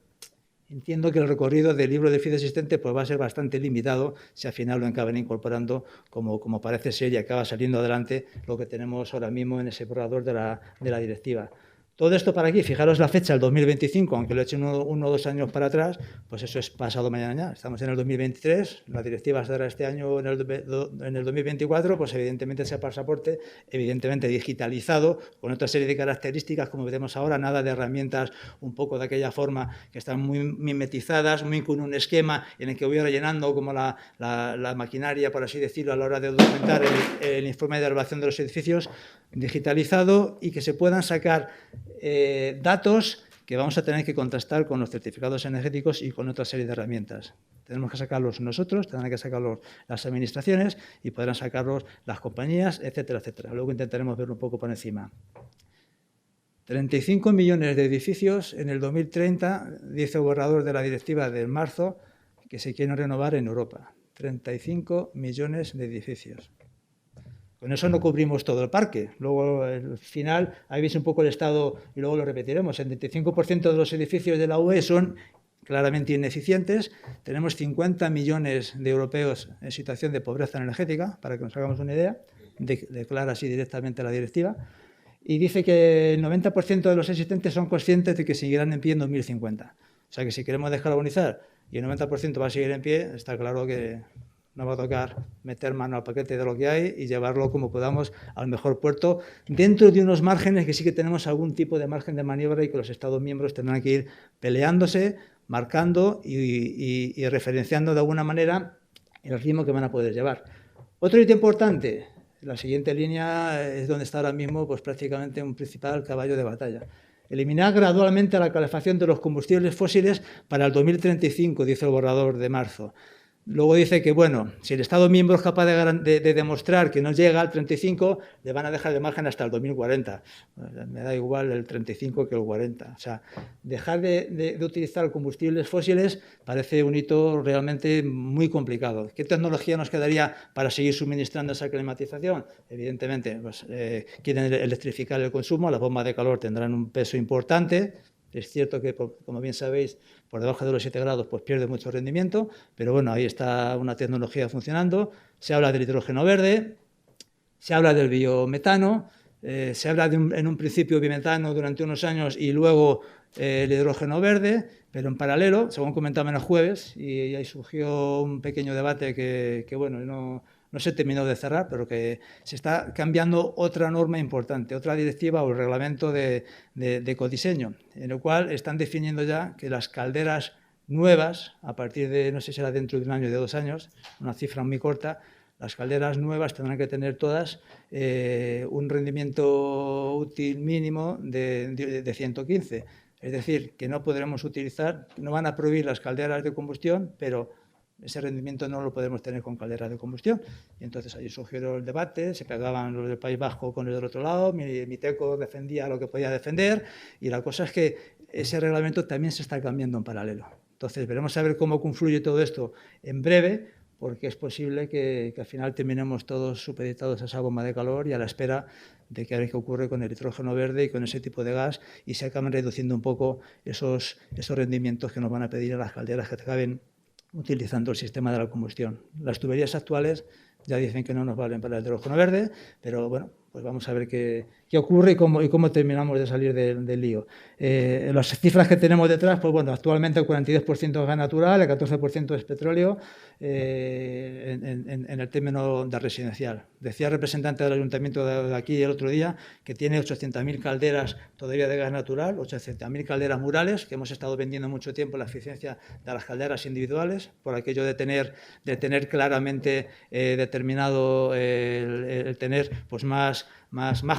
entiendo que el recorrido del libro de edificio existente pues, va a ser bastante limitado si al final lo acaban incorporando como parece ser y acaba saliendo adelante lo que tenemos ahora mismo en ese borrador de la directiva. Todo esto para aquí, fijaros la fecha, el 2025, aunque lo he hecho uno o 2 años para atrás, pues eso es pasado mañana ya. Estamos en el 2023, la directiva estará este año en el 2024, pues evidentemente ese pasaporte, evidentemente digitalizado, con otra serie de características, como veremos ahora, nada de herramientas un poco de aquella forma que están muy mimetizadas, muy con un esquema en el que voy rellenando como la maquinaria, por así decirlo, a la hora de documentar el informe de evaluación de los edificios, digitalizado y que se puedan sacar datos que vamos a tener que contrastar con los certificados energéticos y con otra serie de herramientas. Tenemos que sacarlos nosotros, tendrán que sacarlos las administraciones y podrán sacarlos las compañías, etcétera, etcétera. Luego intentaremos verlo un poco por encima. 35 millones de edificios en el 2030, dice el borrador de la directiva de marzo, que se quieren renovar en Europa. 35 millones de edificios. Con eso no cubrimos todo el parque. Luego, al final, ahí veis un poco el estado, y luego lo repetiremos, el 75% de los edificios de la UE son claramente ineficientes. Tenemos 50 millones de europeos en situación de pobreza energética, para que nos hagamos una idea, declara así directamente la directiva, y dice que el 90% de los existentes son conscientes de que seguirán en pie en 2050. O sea que si queremos descarbonizar y el 90% va a seguir en pie, está claro que nos va a tocar meter mano al paquete de lo que hay y llevarlo como podamos al mejor puerto, dentro de unos márgenes que sí que tenemos algún tipo de margen de maniobra y que los Estados miembros tendrán que ir peleándose, marcando y referenciando de alguna manera el ritmo que van a poder llevar. Otro hito importante, la siguiente línea es donde está ahora mismo pues, prácticamente un principal caballo de batalla. Eliminar gradualmente la calefacción de los combustibles fósiles para el 2035, dice el borrador de marzo. Luego dice que, bueno, si el Estado miembro es capaz de demostrar que no llega al 35, le van a dejar de margen hasta el 2040. Me da igual el 35 que el 40. O sea, dejar de utilizar combustibles fósiles parece un hito realmente muy complicado. ¿Qué tecnología nos quedaría para seguir suministrando esa climatización? Evidentemente, pues, quieren electrificar el consumo, las bombas de calor tendrán un peso importante. Es cierto que, como bien sabéis, por debajo de los 7 grados pues pierde mucho rendimiento, pero bueno, ahí está una tecnología funcionando. Se habla del hidrógeno verde, se habla del biometano, se habla en un principio bimetano durante unos años y luego el hidrógeno verde, pero en paralelo, según comentaban el jueves, y ahí surgió un pequeño debate que bueno, no se terminó de cerrar, pero que se está cambiando otra norma importante, otra directiva o el reglamento de ecodiseño, en el cual están definiendo ya que las calderas nuevas, a partir de, no sé si será dentro de un año o de 2 años, una cifra muy corta, las calderas nuevas tendrán que tener todas un rendimiento útil mínimo de 115. Es decir, que no podremos utilizar, no van a prohibir las calderas de combustión, pero ese rendimiento no lo podemos tener con calderas de combustión. Y entonces ahí surgió el debate, se pegaban los del País Vasco con el del otro lado, mi teco defendía lo que podía defender, y la cosa es que ese reglamento también se está cambiando en paralelo. Entonces veremos a ver cómo confluye todo esto en breve, porque es posible que al final terminemos todos supeditados a esa bomba de calor y a la espera de que a ver qué ocurre con el hidrógeno verde y con ese tipo de gas, y se acaben reduciendo un poco esos rendimientos que nos van a pedir a las calderas que acaben utilizando el sistema de la combustión. Las tuberías actuales ya dicen que no nos valen para el hidrógeno verde, pero bueno, pues vamos a ver qué ocurre y cómo terminamos de salir del lío. Las cifras que tenemos detrás, pues bueno, actualmente el 42% es gas natural, el 14% es petróleo, en el término de residencial. Decía el representante del ayuntamiento de aquí el otro día que tiene 800.000 calderas todavía de gas natural, 800.000 calderas murales, que hemos estado vendiendo mucho tiempo la eficiencia de las calderas individuales, por aquello de tener claramente determinado el tener pues más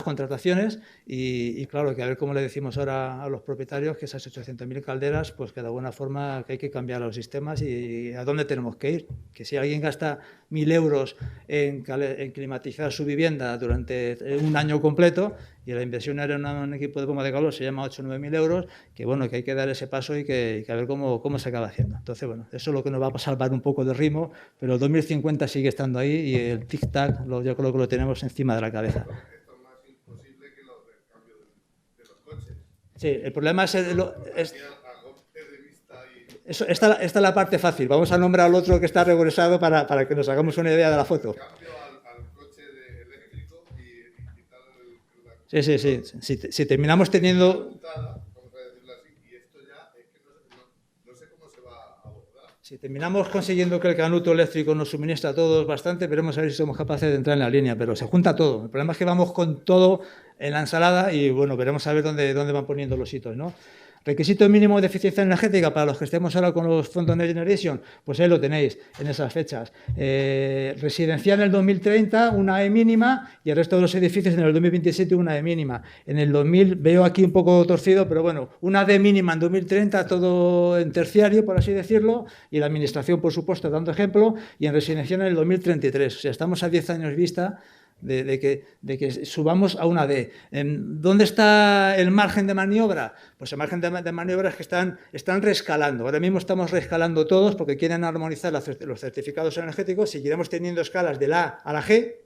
contrataciones y claro, que a ver cómo le decimos ahora a los propietarios que esas 800.000 calderas, pues que de alguna forma que hay que cambiar los sistemas y a dónde tenemos que ir. Que si alguien gasta 1.000 euros en climatizar su vivienda durante un año completo y la inversión era un equipo de bomba de calor se llama 8 o 9.000 euros, que bueno, que hay que dar ese paso y que a ver cómo se acaba haciendo. Entonces, bueno, eso es lo que nos va a salvar un poco de ritmo, pero el 2050 sigue estando ahí y el tic-tac yo creo que lo tenemos encima de la cabeza. Sí, el problema es esta es la parte fácil. Vamos a nombrar al otro que está regresado para que nos hagamos una idea de la foto. Sí. Si terminamos teniendo... Si terminamos consiguiendo que el canuto eléctrico nos suministra a todos bastante, veremos a ver si somos capaces de entrar en la línea, pero se junta todo. El problema es que vamos con todo en la ensalada y bueno, veremos a ver dónde van poniendo los hitos, ¿no? Requisito mínimo de eficiencia energética para los que estemos ahora con los fondos Next Generation, pues ahí lo tenéis en esas fechas. Residencial en el 2030, una E mínima, y el resto de los edificios en el 2027 una E mínima. En el 2000, veo aquí un poco torcido, pero bueno, una D mínima en 2030, todo en terciario, por así decirlo, y la administración, por supuesto, dando ejemplo, y en residencial en el 2033. O sea, estamos a 10 años vista de que subamos a una D. ¿Dónde está el margen de maniobra? Pues el margen de maniobra es que están reescalando. Ahora mismo estamos reescalando todos porque quieren armonizar los certificados energéticos. Seguiremos teniendo escalas de la A a la G,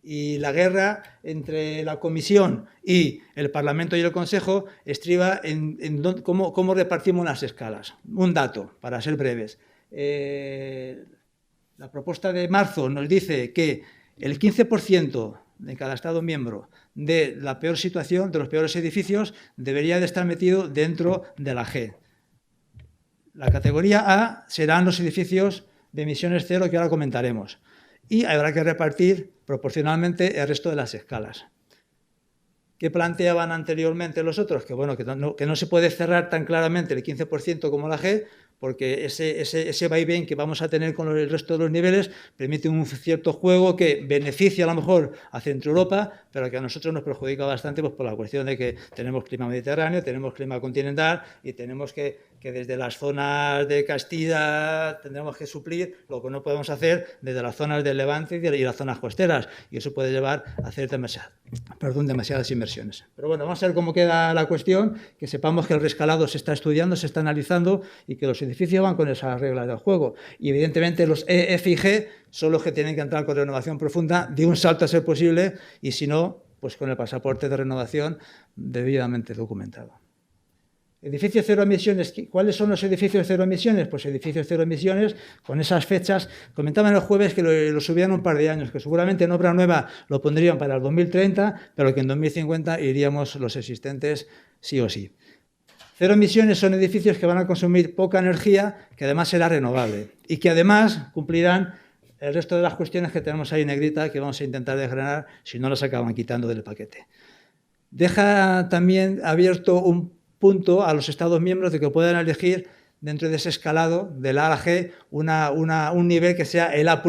y la guerra entre la Comisión y el Parlamento y el Consejo estriba en cómo repartimos las escalas. Un dato, para ser breves. La propuesta de marzo nos dice que el 15% de cada Estado miembro de la peor situación, de los peores edificios, debería de estar metido dentro de la G. La categoría A serán los edificios de emisiones cero que ahora comentaremos. Y habrá que repartir proporcionalmente el resto de las escalas. ¿Qué planteaban anteriormente los otros? Que bueno, que no se puede cerrar tan claramente el 15% como la G, porque ese vaivén que vamos a tener con el resto de los niveles permite un cierto juego que beneficia a lo mejor a Centro Europa, pero que a nosotros nos perjudica bastante pues, por la cuestión de que tenemos clima mediterráneo, tenemos clima continental y tenemos que que desde las zonas de Castilla tendremos que suplir lo que no podemos hacer desde las zonas del Levante y las zonas costeras, y eso puede llevar a hacer demasiadas inversiones. Pero bueno, vamos a ver cómo queda la cuestión, que sepamos que el rescalado se está estudiando, se está analizando y que los edificios van con esas reglas del juego. Y evidentemente los E, F y G son los que tienen que entrar con renovación profunda, de un salto a ser posible, y si no, pues con el pasaporte de renovación debidamente documentado. Edificios cero emisiones. ¿Cuáles son los edificios cero emisiones? Pues edificios cero emisiones con esas fechas. Comentaban el jueves que lo subían un par de años, que seguramente en obra nueva lo pondrían para el 2030, pero que en 2050 iríamos los existentes sí o sí. Cero emisiones son edificios que van a consumir poca energía, que además será renovable y que además cumplirán el resto de las cuestiones que tenemos ahí en negrita, que vamos a intentar desgranar si no las acaban quitando del paquete. Deja también abierto un punto a los Estados miembros de que puedan elegir dentro de ese escalado del A a la G un nivel que sea el A+.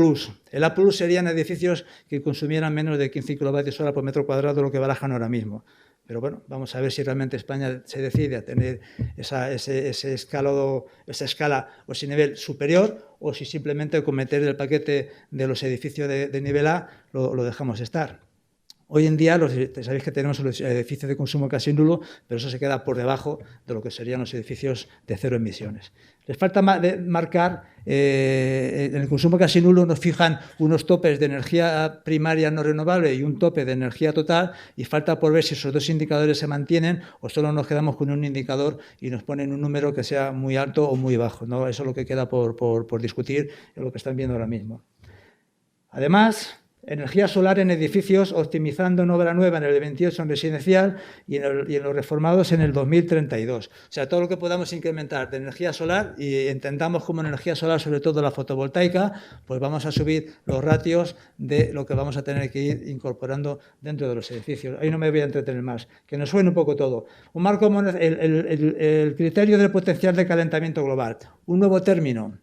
El A+ serían edificios que consumieran menos de 15 kWh por metro cuadrado, lo que barajan ahora mismo. Pero bueno, vamos a ver si realmente España se decide a tener ese escalado, esa escala o ese nivel superior, o si simplemente con meter el paquete de los edificios de nivel A lo dejamos estar. Hoy en día sabéis que tenemos los edificios de consumo casi nulo, pero eso se queda por debajo de lo que serían los edificios de cero emisiones. Les falta marcar, en el consumo casi nulo nos fijan unos topes de energía primaria no renovable y un tope de energía total, y falta por ver si esos dos indicadores se mantienen o solo nos quedamos con un indicador y nos ponen un número que sea muy alto o muy bajo, ¿no? Eso es lo que queda por discutir, es lo que están viendo ahora mismo. Además, energía solar en edificios, optimizando en obra nueva en el 28 en residencial y en los reformados en el 2032. O sea, todo lo que podamos incrementar de energía solar, y entendamos como energía solar sobre todo la fotovoltaica, pues vamos a subir los ratios de lo que vamos a tener que ir incorporando dentro de los edificios. Ahí no me voy a entretener más, que nos suene un poco todo. Un marco, el criterio del potencial de calentamiento global, un nuevo término.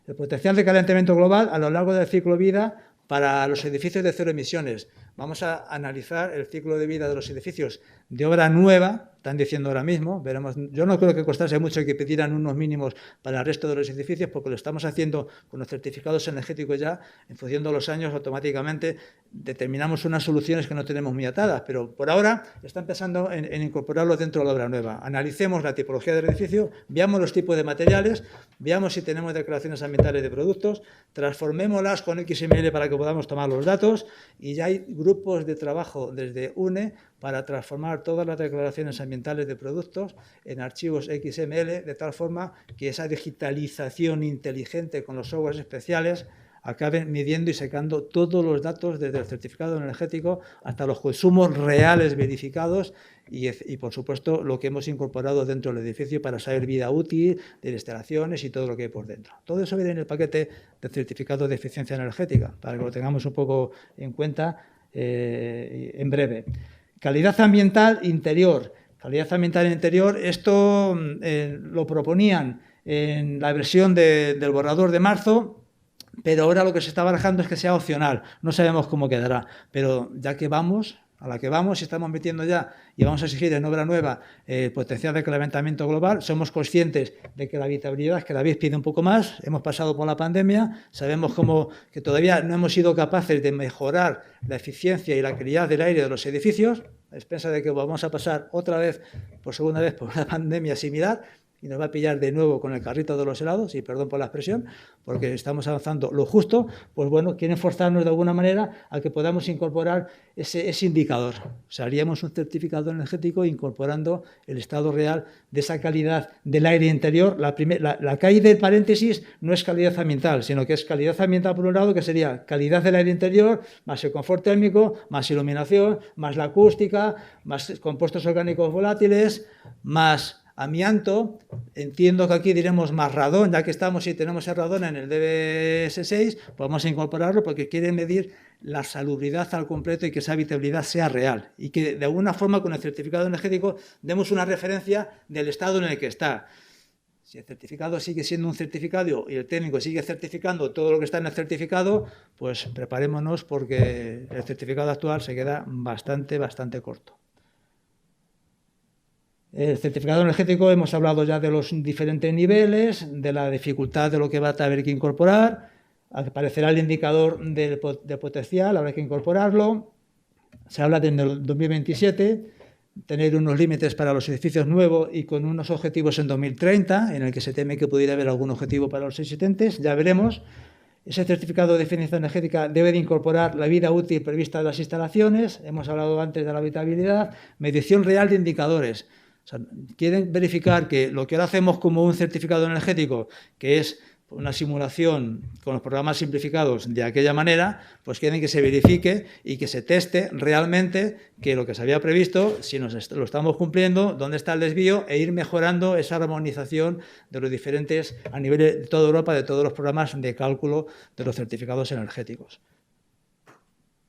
El potencial de calentamiento global a lo largo del ciclo de vida para los edificios de cero emisiones. Vamos a analizar el ciclo de vida de los edificios de obra nueva, están diciendo ahora mismo, veremos. Yo no creo que costase mucho que pidieran unos mínimos para el resto de los edificios, porque lo estamos haciendo con los certificados energéticos ya, en función de los años automáticamente determinamos unas soluciones que no tenemos muy atadas, pero por ahora está empezando en incorporarlo dentro de la obra nueva. Analicemos la tipología del edificio, veamos los tipos de materiales, veamos si tenemos declaraciones ambientales de productos, transformémoslas con XML para que podamos tomar los datos, y ya hay grupos de trabajo desde UNE para transformar todas las declaraciones ambientales de productos en archivos XML, de tal forma que esa digitalización inteligente con los softwares especiales acaben midiendo y sacando todos los datos desde el certificado energético hasta los consumos reales verificados y por supuesto, lo que hemos incorporado dentro del edificio para saber vida útil, de instalaciones y todo lo que hay por dentro. Todo eso viene en el paquete de certificado de eficiencia energética, para que lo tengamos un poco en cuenta en breve. Calidad ambiental interior. Calidad ambiental interior, esto lo proponían en la versión del borrador de marzo, pero ahora lo que se está barajando es que sea opcional. No sabemos cómo quedará, pero ya que vamos, a la que vamos y estamos metiendo ya y vamos a exigir en obra nueva el potencial de calentamiento global, somos conscientes de que la habitabilidad cada vez pide un poco más, hemos pasado por la pandemia, sabemos que todavía no hemos sido capaces de mejorar la eficiencia y la calidad del aire de los edificios, a expensas de que vamos a pasar otra vez, por segunda vez, por una pandemia similar, y nos va a pillar de nuevo con el carrito de los helados, y perdón por la expresión, porque estamos avanzando lo justo, pues bueno, quieren forzarnos de alguna manera a que podamos incorporar ese indicador. O sea, haríamos un certificado energético incorporando el estado real de esa calidad del aire interior. La que hay del paréntesis no es calidad ambiental, sino que es calidad ambiental por un lado, que sería calidad del aire interior, más el confort térmico, más iluminación, más la acústica, más compuestos orgánicos volátiles, más amianto. Entiendo que aquí diremos más radón, ya que estamos y tenemos el radón en el DBS6, podemos incorporarlo porque quiere medir la salubridad al completo y que esa habitabilidad sea real y que de alguna forma con el certificado energético demos una referencia del estado en el que está. Si el certificado sigue siendo un certificado y el técnico sigue certificando todo lo que está en el certificado, pues preparémonos porque el certificado actual se queda bastante corto. El certificado energético, hemos hablado ya de los diferentes niveles, de la dificultad de lo que va a haber que incorporar. Aparecerá el indicador de potencial, habrá que incorporarlo. Se habla de en el 2027 tener unos límites para los edificios nuevos y con unos objetivos en 2030, en el que se teme que pudiera haber algún objetivo para los existentes, ya veremos. Ese certificado de eficiencia energética debe de incorporar la vida útil prevista de las instalaciones, hemos hablado antes de la habitabilidad, medición real de indicadores. O sea, quieren verificar que lo que ahora hacemos como un certificado energético, que es una simulación con los programas simplificados de aquella manera, pues quieren que se verifique y que se teste realmente que lo que se había previsto, si lo estamos cumpliendo, dónde está el desvío e ir mejorando esa armonización de los diferentes, a nivel de toda Europa, de todos los programas de cálculo de los certificados energéticos.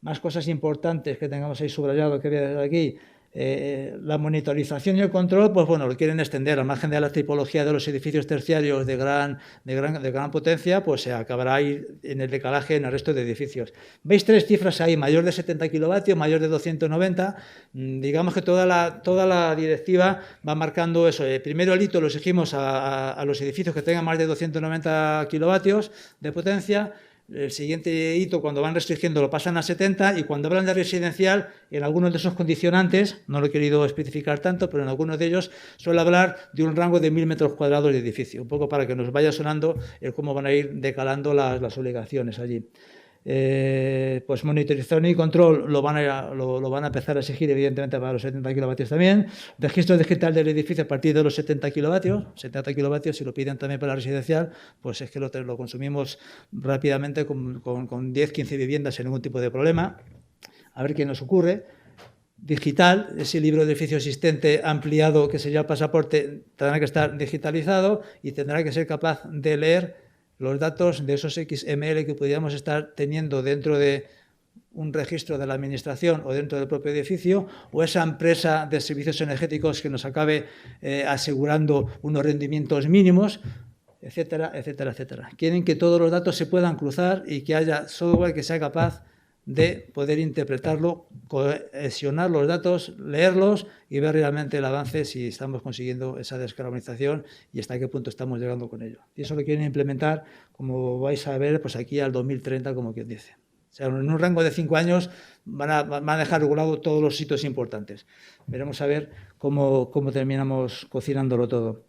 Más cosas importantes que tengamos ahí subrayado que voy a dejar aquí. La monitorización y el control, pues bueno, lo quieren extender al margen de la tipología de los edificios terciarios de gran potencia, pues se acabará ahí en el decalaje en el resto de edificios. Veis tres cifras ahí, mayor de 70 kilovatios, mayor de 290, digamos que toda la directiva va marcando eso. Primero el hito lo exigimos a los edificios que tengan más de 290 kilovatios de potencia. El siguiente hito, cuando van restringiendo, lo pasan a 70, y cuando hablan de residencial, en algunos de esos condicionantes, no lo he querido especificar tanto, pero en algunos de ellos suele hablar de un rango de 1000 metros cuadrados de edificio, un poco para que nos vaya sonando el cómo van a ir decalando las obligaciones allí. Pues monitorización y control lo van a empezar a exigir, evidentemente, para los 70 kilovatios también. Registro digital del edificio a partir de los 70 kilovatios. 70 kilovatios, si lo piden también para la residencial, pues es que lo consumimos rápidamente con 10, 15 viviendas sin ningún tipo de problema. A ver qué nos ocurre. Digital, ese libro de edificio existente ampliado, que sería el pasaporte, tendrá que estar digitalizado y tendrá que ser capaz de leer los datos de esos XML que pudiéramos estar teniendo dentro de un registro de la administración o dentro del propio edificio, o esa empresa de servicios energéticos que nos acabe asegurando unos rendimientos mínimos, etcétera, etcétera, etcétera. Quieren que todos los datos se puedan cruzar y que haya software que sea capaz de poder interpretarlo, cohesionar los datos, leerlos y ver realmente el avance, si estamos consiguiendo esa descarbonización y hasta qué punto estamos llegando con ello. Y eso lo quieren implementar, como vais a ver, pues aquí al 2030, como quien dice. O sea, en un rango de 5 años van a dejar regulado todos los sitios importantes. Veremos a ver cómo terminamos cocinándolo todo.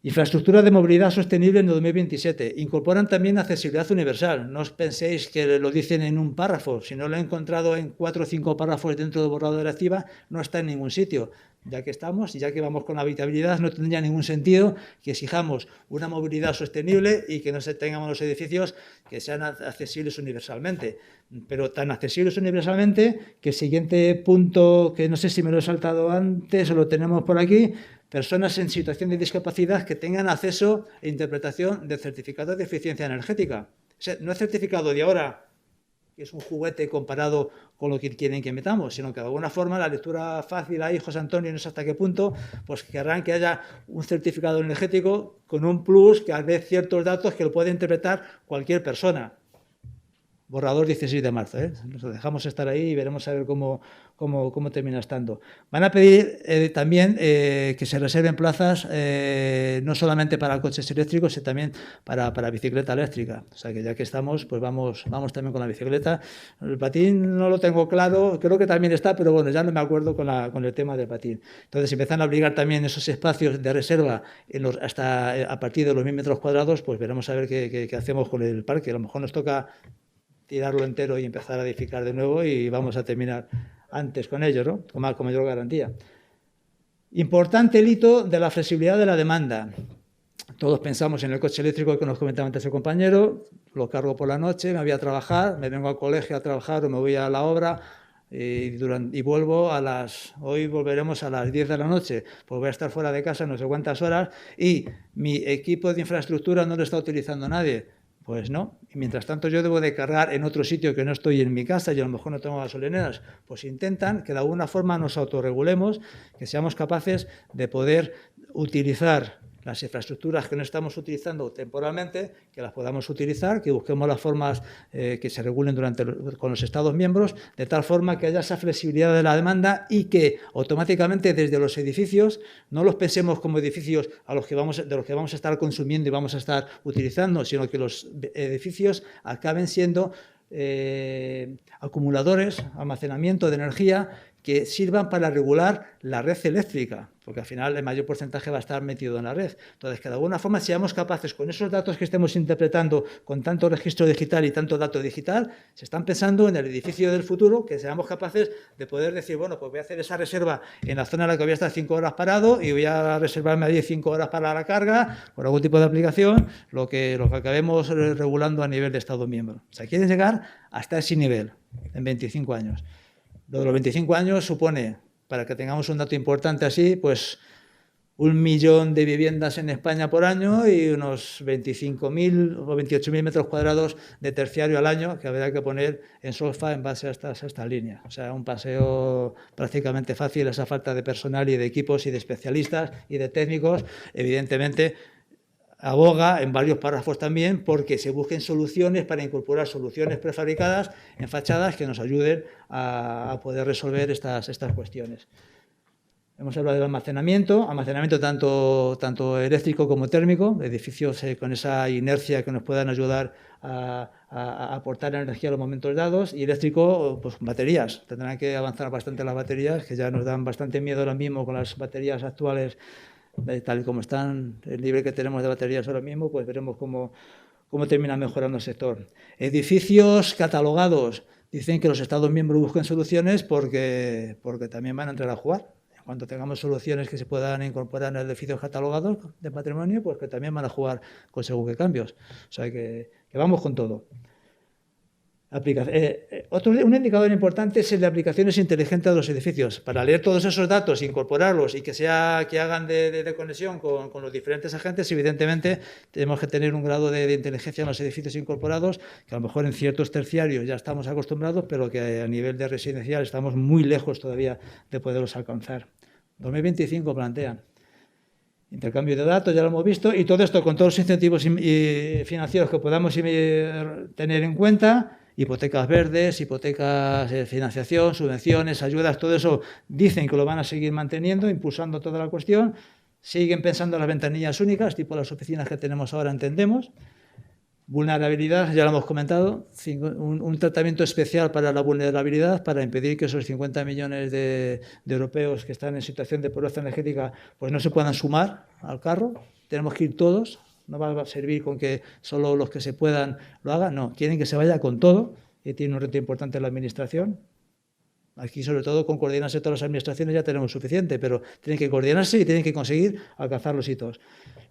Infraestructura de movilidad sostenible en 2027. Incorporan también accesibilidad universal. No os penséis que lo dicen en un párrafo. Si no lo he encontrado en 4 o 5 párrafos dentro del borrador de la directiva, no está en ningún sitio. Ya que estamos y ya que vamos con la habitabilidad, no tendría ningún sentido que exijamos una movilidad sostenible y que no tengamos los edificios que sean accesibles universalmente. Pero tan accesibles universalmente que el siguiente punto, que no sé si me lo he saltado antes o lo tenemos por aquí, personas en situación de discapacidad que tengan acceso e interpretación del certificado de eficiencia energética. O sea, no es certificado de ahora, que es un juguete comparado con lo que quieren que metamos, sino que de alguna forma la lectura fácil ahí, José Antonio, no sé hasta qué punto, pues querrán que haya un certificado energético con un plus que al ver ciertos datos que lo puede interpretar cualquier persona. Borrador 16 de marzo, ¿eh? Nos lo dejamos estar ahí y veremos a ver cómo termina estando. Van a pedir también que se reserven plazas no solamente para coches eléctricos, sino también para bicicleta eléctrica. O sea que ya que estamos, pues vamos también con la bicicleta. El patín no lo tengo claro, creo que también está, pero bueno, ya no me acuerdo con el tema del patín. Entonces, si empiezan a obligar también esos espacios de reserva hasta a partir de los 1000 metros cuadrados, pues veremos a ver qué hacemos con el parque. A lo mejor nos toca tirarlo entero y empezar a edificar de nuevo y vamos a terminar antes con ello, ¿no? Con mayor garantía. Importante el hito de la flexibilidad de la demanda. Todos pensamos en el coche eléctrico que nos comentaba antes el compañero, lo cargo por la noche, me voy a trabajar, me vengo al colegio a trabajar o me voy a la obra y vuelvo hoy volveremos a las 10 de la noche, pues voy a estar fuera de casa no sé cuántas horas y mi equipo de infraestructura no lo está utilizando nadie. Pues no, y mientras tanto yo debo de cargar en otro sitio que no estoy en mi casa y a lo mejor no tengo gasolineras, pues intentan que de alguna forma nos autorregulemos, que seamos capaces de poder utilizar las infraestructuras que no estamos utilizando temporalmente, que las podamos utilizar, que busquemos las formas que se regulen con los Estados miembros, de tal forma que haya esa flexibilidad de la demanda y que automáticamente desde los edificios no los pensemos como edificios de los que vamos a estar consumiendo y vamos a estar utilizando, sino que los edificios acaben siendo acumuladores, almacenamiento de energía que sirvan para regular la red eléctrica, porque al final el mayor porcentaje va a estar metido en la red. Entonces, que de alguna forma seamos capaces, con esos datos que estemos interpretando, con tanto registro digital y tanto dato digital, se están pensando en el edificio del futuro, que seamos capaces de poder decir, bueno, pues voy a hacer esa reserva en la zona en la que voy a estar 5 horas parado y voy a reservarme allí 5 horas para la carga, por algún tipo de aplicación, lo que acabemos regulando a nivel de Estado miembro. O sea, quieren llegar hasta ese nivel en 25 años. Lo de los 25 años supone, para que tengamos un dato importante así, pues 1 millón de viviendas en España por año y unos 25.000 o 28.000 metros cuadrados de terciario al año que habrá que poner en Solfa en base a esta línea. O sea, un paseo prácticamente fácil, esa falta de personal y de equipos y de especialistas y de técnicos, evidentemente aboga en varios párrafos también porque se busquen soluciones para incorporar soluciones prefabricadas en fachadas que nos ayuden a poder resolver estas cuestiones. Hemos hablado del almacenamiento tanto eléctrico como térmico, edificios con esa inercia que nos puedan ayudar a aportar energía a los momentos dados, y eléctrico, pues baterías. Tendrán que avanzar bastante las baterías, que ya nos dan bastante miedo ahora mismo con las baterías actuales. Tal y como están, el nivel que tenemos de baterías ahora mismo, pues veremos cómo termina mejorando el sector. Edificios catalogados. Dicen que los Estados miembros busquen soluciones porque también van a entrar a jugar. En cuanto tengamos soluciones que se puedan incorporar en edificios catalogados de patrimonio, pues que también van a jugar con según qué cambios. O sea que vamos con todo. Un indicador importante es el de aplicaciones inteligentes de los edificios. Para leer todos esos datos, incorporarlos y que hagan de conexión con los diferentes agentes, evidentemente tenemos que tener un grado de inteligencia en los edificios incorporados, que a lo mejor en ciertos terciarios ya estamos acostumbrados, pero que a nivel de residencial estamos muy lejos todavía de poderlos alcanzar. 2025 plantean. Intercambio de datos, ya lo hemos visto, y todo esto con todos los incentivos financieros que podamos tener en cuenta. Hipotecas verdes, hipotecas de financiación, subvenciones, ayudas, todo eso dicen que lo van a seguir manteniendo, impulsando toda la cuestión. Siguen pensando en las ventanillas únicas, tipo las oficinas que tenemos ahora, entendemos. Vulnerabilidad, ya lo hemos comentado, un tratamiento especial para la vulnerabilidad, para impedir que esos 50 millones de europeos que están en situación de pobreza energética pues no se puedan sumar al carro. Tenemos que ir todos. No va a servir con que solo los que se puedan lo hagan, no, quieren que se vaya con todo, y tiene un reto importante en la administración. Aquí, sobre todo, con coordinarse todas las administraciones ya tenemos suficiente, pero tienen que coordinarse y tienen que conseguir alcanzar los hitos.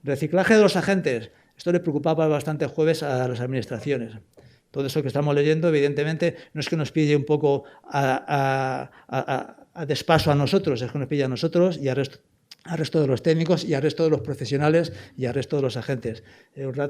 Reciclaje de los agentes. Esto le preocupaba bastante el jueves a las administraciones. Todo eso que estamos leyendo, evidentemente, no es que nos pille un poco a despaso a nosotros, es que nos pilla a nosotros y al resto de los técnicos y al resto de los profesionales y al resto de los agentes.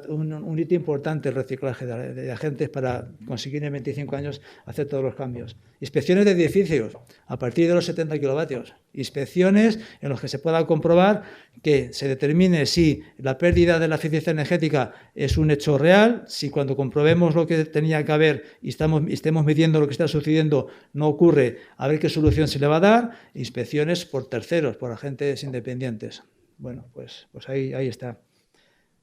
Un hito importante el reciclaje de agentes para conseguir en 25 años hacer todos los cambios. Inspecciones de edificios a partir de los 70 kilovatios. Inspecciones en las que se pueda comprobar que se determine si la pérdida de la eficiencia energética es un hecho real, si cuando comprobemos lo que tenía que haber y estemos midiendo lo que está sucediendo no ocurre, a ver qué solución se le va a dar. Inspecciones por terceros, por agentes independientes. Bueno, pues ahí está.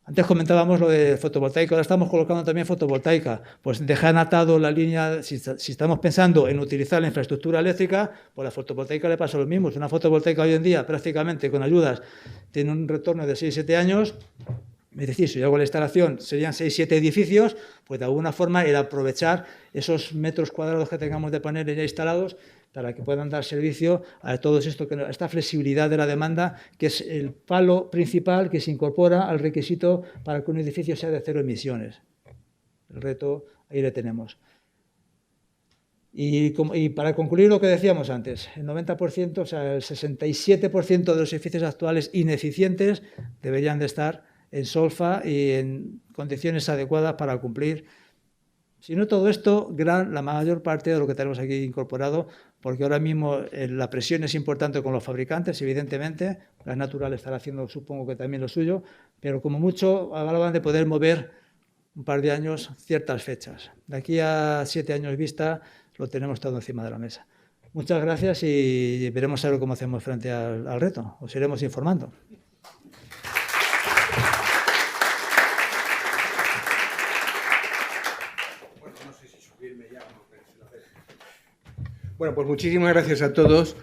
Antes comentábamos lo de fotovoltaica, ahora estamos colocando también fotovoltaica. Pues dejan atado la línea, si estamos pensando en utilizar la infraestructura eléctrica, pues la fotovoltaica le pasa lo mismo. Una fotovoltaica hoy en día, prácticamente con ayudas, tiene un retorno de 6-7 años. Es decir, si yo hago la instalación, serían 6-7 edificios, pues de alguna forma el aprovechar esos metros cuadrados que tengamos de paneles ya instalados para que puedan dar servicio a todo esto, esta flexibilidad de la demanda, que es el palo principal que se incorpora al requisito para que un edificio sea de 0 emisiones. El reto ahí le tenemos. Y para concluir lo que decíamos antes, el 90%, o sea, el 67% de los edificios actuales ineficientes deberían de estar en Solfa y en condiciones adecuadas para cumplir Si no todo esto, la mayor parte de lo que tenemos aquí incorporado, porque ahora mismo la presión es importante con los fabricantes, evidentemente, Gas Natural estará haciendo, supongo que también lo suyo, pero como mucho hablaban de poder mover un par de años ciertas fechas. De aquí a 7 años vista lo tenemos todo encima de la mesa. Muchas gracias y veremos a ver cómo hacemos frente al reto. Os iremos informando. Bueno, pues muchísimas gracias a todos.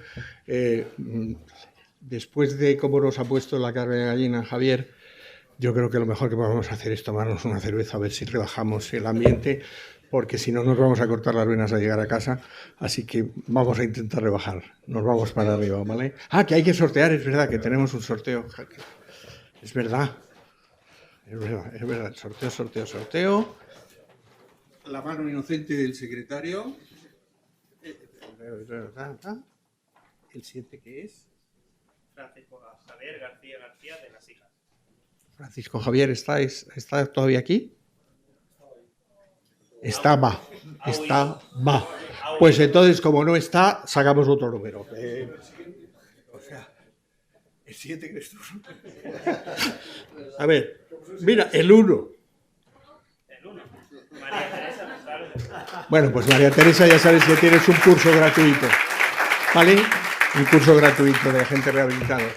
Después de cómo nos ha puesto la carne de gallina Javier, yo creo que lo mejor que podemos hacer es tomarnos una cerveza, a ver si rebajamos el ambiente, porque si no nos vamos a cortar las venas a llegar a casa, así que vamos a intentar rebajar. Nos vamos para arriba, ¿vale? Ah, que hay que sortear, es verdad, que tenemos un sorteo. Es verdad. Es verdad. Sorteo. La mano inocente del secretario. ¿El 7 qué es? Francisco Javier García de Las Hijas. Francisco Javier, ¿está todavía aquí? Estaba. Pues entonces, como no está, sacamos otro número. O sea, ¿el 7 crees tú? A ver, mira, el 1. El 1. María Teresa González. Bueno, pues María Teresa, ya sabes que tienes un curso gratuito, ¿vale? Un curso gratuito de agentes rehabilitados.